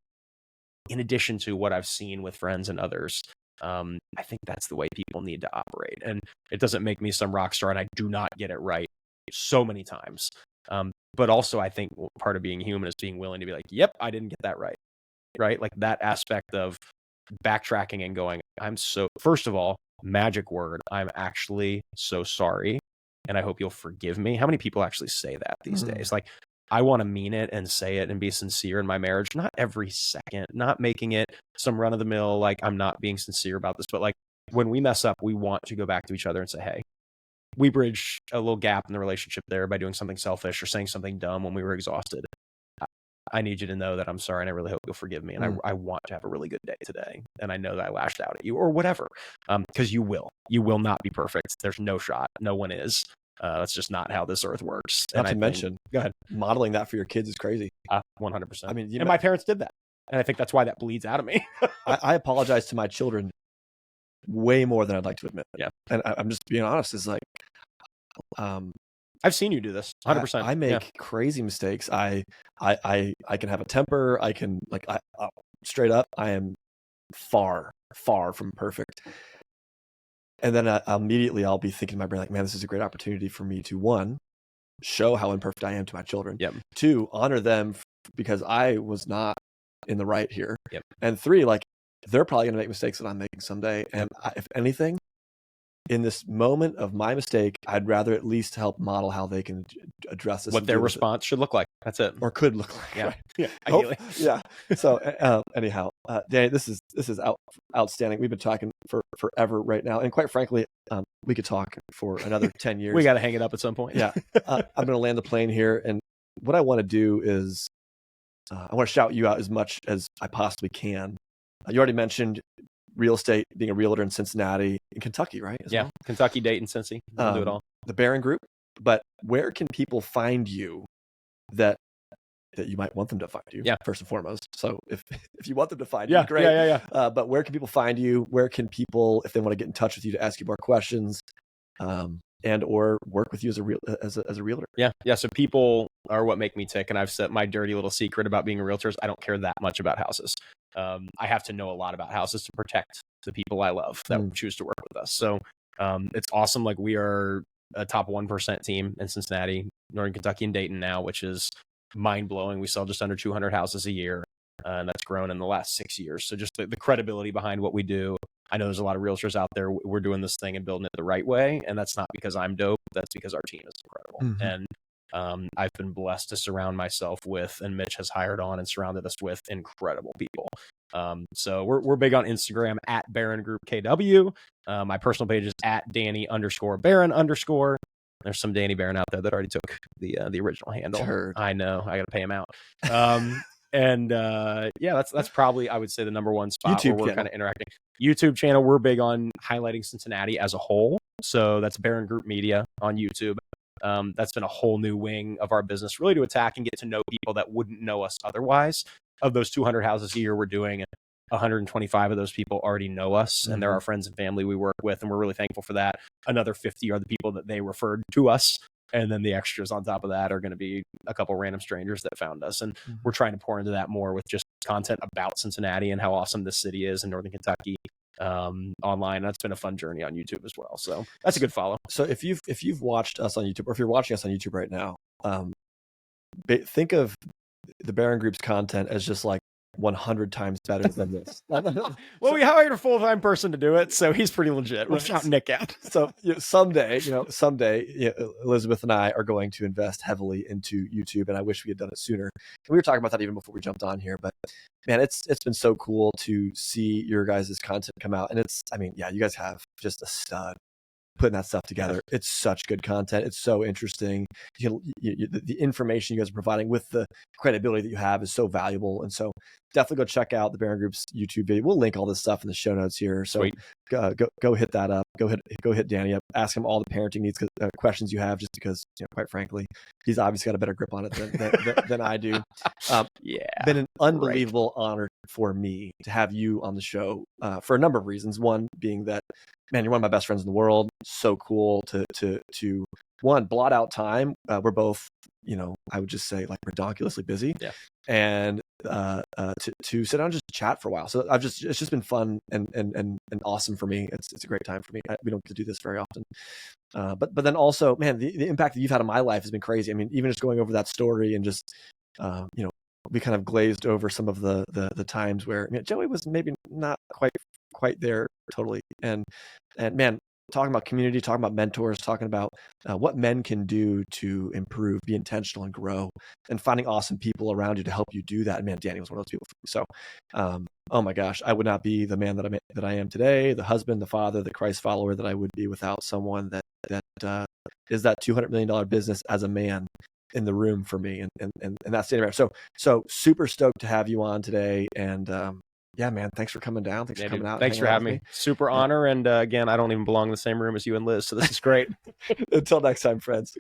in addition to what I've seen with friends and others, I think that's the way people need to operate. And it doesn't make me some rock star, and I do not get it right so many times. But also I think part of being human is being willing to be like, yep, I didn't get that right. Right? Like that aspect of backtracking and going, first of all, magic word, I'm actually so sorry. And I hope you'll forgive me. How many people actually say that these days? Like, I want to mean it and say it and be sincere in my marriage, not every second, not making it some run of the mill, like I'm not being sincere about this, but like when we mess up, we want to go back to each other and say, hey, we bridge a little gap in the relationship there by doing something selfish or saying something dumb when we were exhausted. I need you to know that I'm sorry and I really hope you'll forgive me. And I want to have a really good day today. And I know that I lashed out at you or whatever, because you will not be perfect. There's no shot. No one is. That's just not how this earth works. Not to mention, go ahead, modeling that for your kids is crazy. 100%. I mean, and my parents did that. And I think that's why that bleeds out of me. I apologize to my children way more than I'd like to admit. Yeah. And I'm just being honest. It's like, I've seen you do this 100%. I make crazy mistakes. I can have a temper. I can straight up, I am far from perfect. And then immediately I'll be thinking in my brain, like, man, this is a great opportunity for me to, 1, show how imperfect I am to my children. Yep. 2, honor them because I was not in the right here. Yep. And 3, like, they're probably going to make mistakes that I'm making someday. And if anything, in this moment of my mistake, I'd rather at least help model how they can address this. What their response should look like. That's it. Or could look like. Yeah. Right? Yeah. Ideally. Yeah. So anyhow, Danny, this is outstanding. We've been talking for forever right now. And quite frankly, we could talk for another 10 years. We got to hang it up at some point. Yeah. I'm going to land the plane here. And what I want to do is I want to shout you out as much as I possibly can. You already mentioned real estate, being a realtor in Cincinnati, in Kentucky, right? Yeah. Well? Kentucky, Dayton, Cincy. We'll do it all. The Barron Group. But where can people find you that you might want them to find you? Yeah. First and foremost. So if you want them to find you, yeah, great. Yeah. But where can people find you? Where can people, if they want to get in touch with you to ask you more questions, and or work with you as a realtor? Yeah. So people are what make me tick. And I've said my dirty little secret about being a realtor is I don't care that much about houses. I have to know a lot about houses to protect the people I love that choose to work with us. So it's awesome. Like, we are a top 1% team in Cincinnati, Northern Kentucky, and Dayton now, which is mind blowing. We sell just under 200 houses a year, and that's grown in the last 6 years. So just the credibility behind what we do. I know there's a lot of realtors out there. We're doing this thing and building it the right way. And that's not because I'm dope. That's because our team is incredible. And I've been blessed to surround myself with, and Mitch has hired on and surrounded us with incredible people. So we're big on Instagram at Barron Group KW. My personal page is at Danny_Barron_. There's some Danny Barron out there that already took the original handle. Sure. I know. I got to pay him out. That's probably, I would say, the number one spot YouTube where we're kind of interacting. YouTube channel. We're big on highlighting Cincinnati as a whole. So that's Barron Group Media on YouTube. That's been a whole new wing of our business, really to attack and get to know people that wouldn't know us otherwise. Of those 200 houses a year we're doing, 125 of those people already know us, and they're our friends and family we work with, and we're really thankful for that. Another 50 are the people that they referred to us, and then the extras on top of that are going to be a couple random strangers that found us. And we're trying to pour into that more with just content about Cincinnati and how awesome this city is in Northern Kentucky, online. That's been a fun journey on YouTube as well. So that's a good follow. So if you've watched us on YouTube, or if you're watching us on YouTube right now, think of the Barron Group's content as just like 100 times better than this. Well, we hired a full-time person to do it, so he's pretty legit. We'll shout Nick out. So someday, Elizabeth and I are going to invest heavily into YouTube, and I wish we had done it sooner. And we were talking about that even before we jumped on here, but man, it's been so cool to see your guys' content come out. And you guys have just a stud putting that stuff together. It's such good content. It's so interesting. The information you guys are providing with the credibility that you have is so valuable. And so definitely go check out the Barron Group's YouTube video. We'll link all this stuff in the show notes here. So go hit that up. Go hit Danny up. Ask him all the parenting needs questions you have, just because, quite frankly, he's obviously got a better grip on it than I do. Been an unbelievable honor for me to have you on the show for a number of reasons. One being that, man, you're one of my best friends in the world. So cool to one, blot out time. We're both, I would just say, like, ridiculously busy. Yeah. And to sit down and just chat for a while. So it's just been fun and awesome for me. It's a great time for me. We don't get to do this very often. But then also, man, the impact that you've had on my life has been crazy. I mean, even just going over that story and just, we kind of glazed over some of the times where, Joey was maybe not quite there totally. And man, talking about community, talking about mentors, talking about what men can do to improve, be intentional, and grow, and finding awesome people around you to help you do that. And man, Danny was one of those people for me. So, oh my gosh, I would not be the man that I am today, the husband, the father, the Christ follower that I would be without someone that is that $200 million business as a man in the room for me, and that's the end. So super stoked to have you on today, and yeah, man, thanks for coming down. Thanks for coming out. Thanks for having me. Super honor. And again, I don't even belong in the same room as you and Liz, so this is great. Until next time, friends.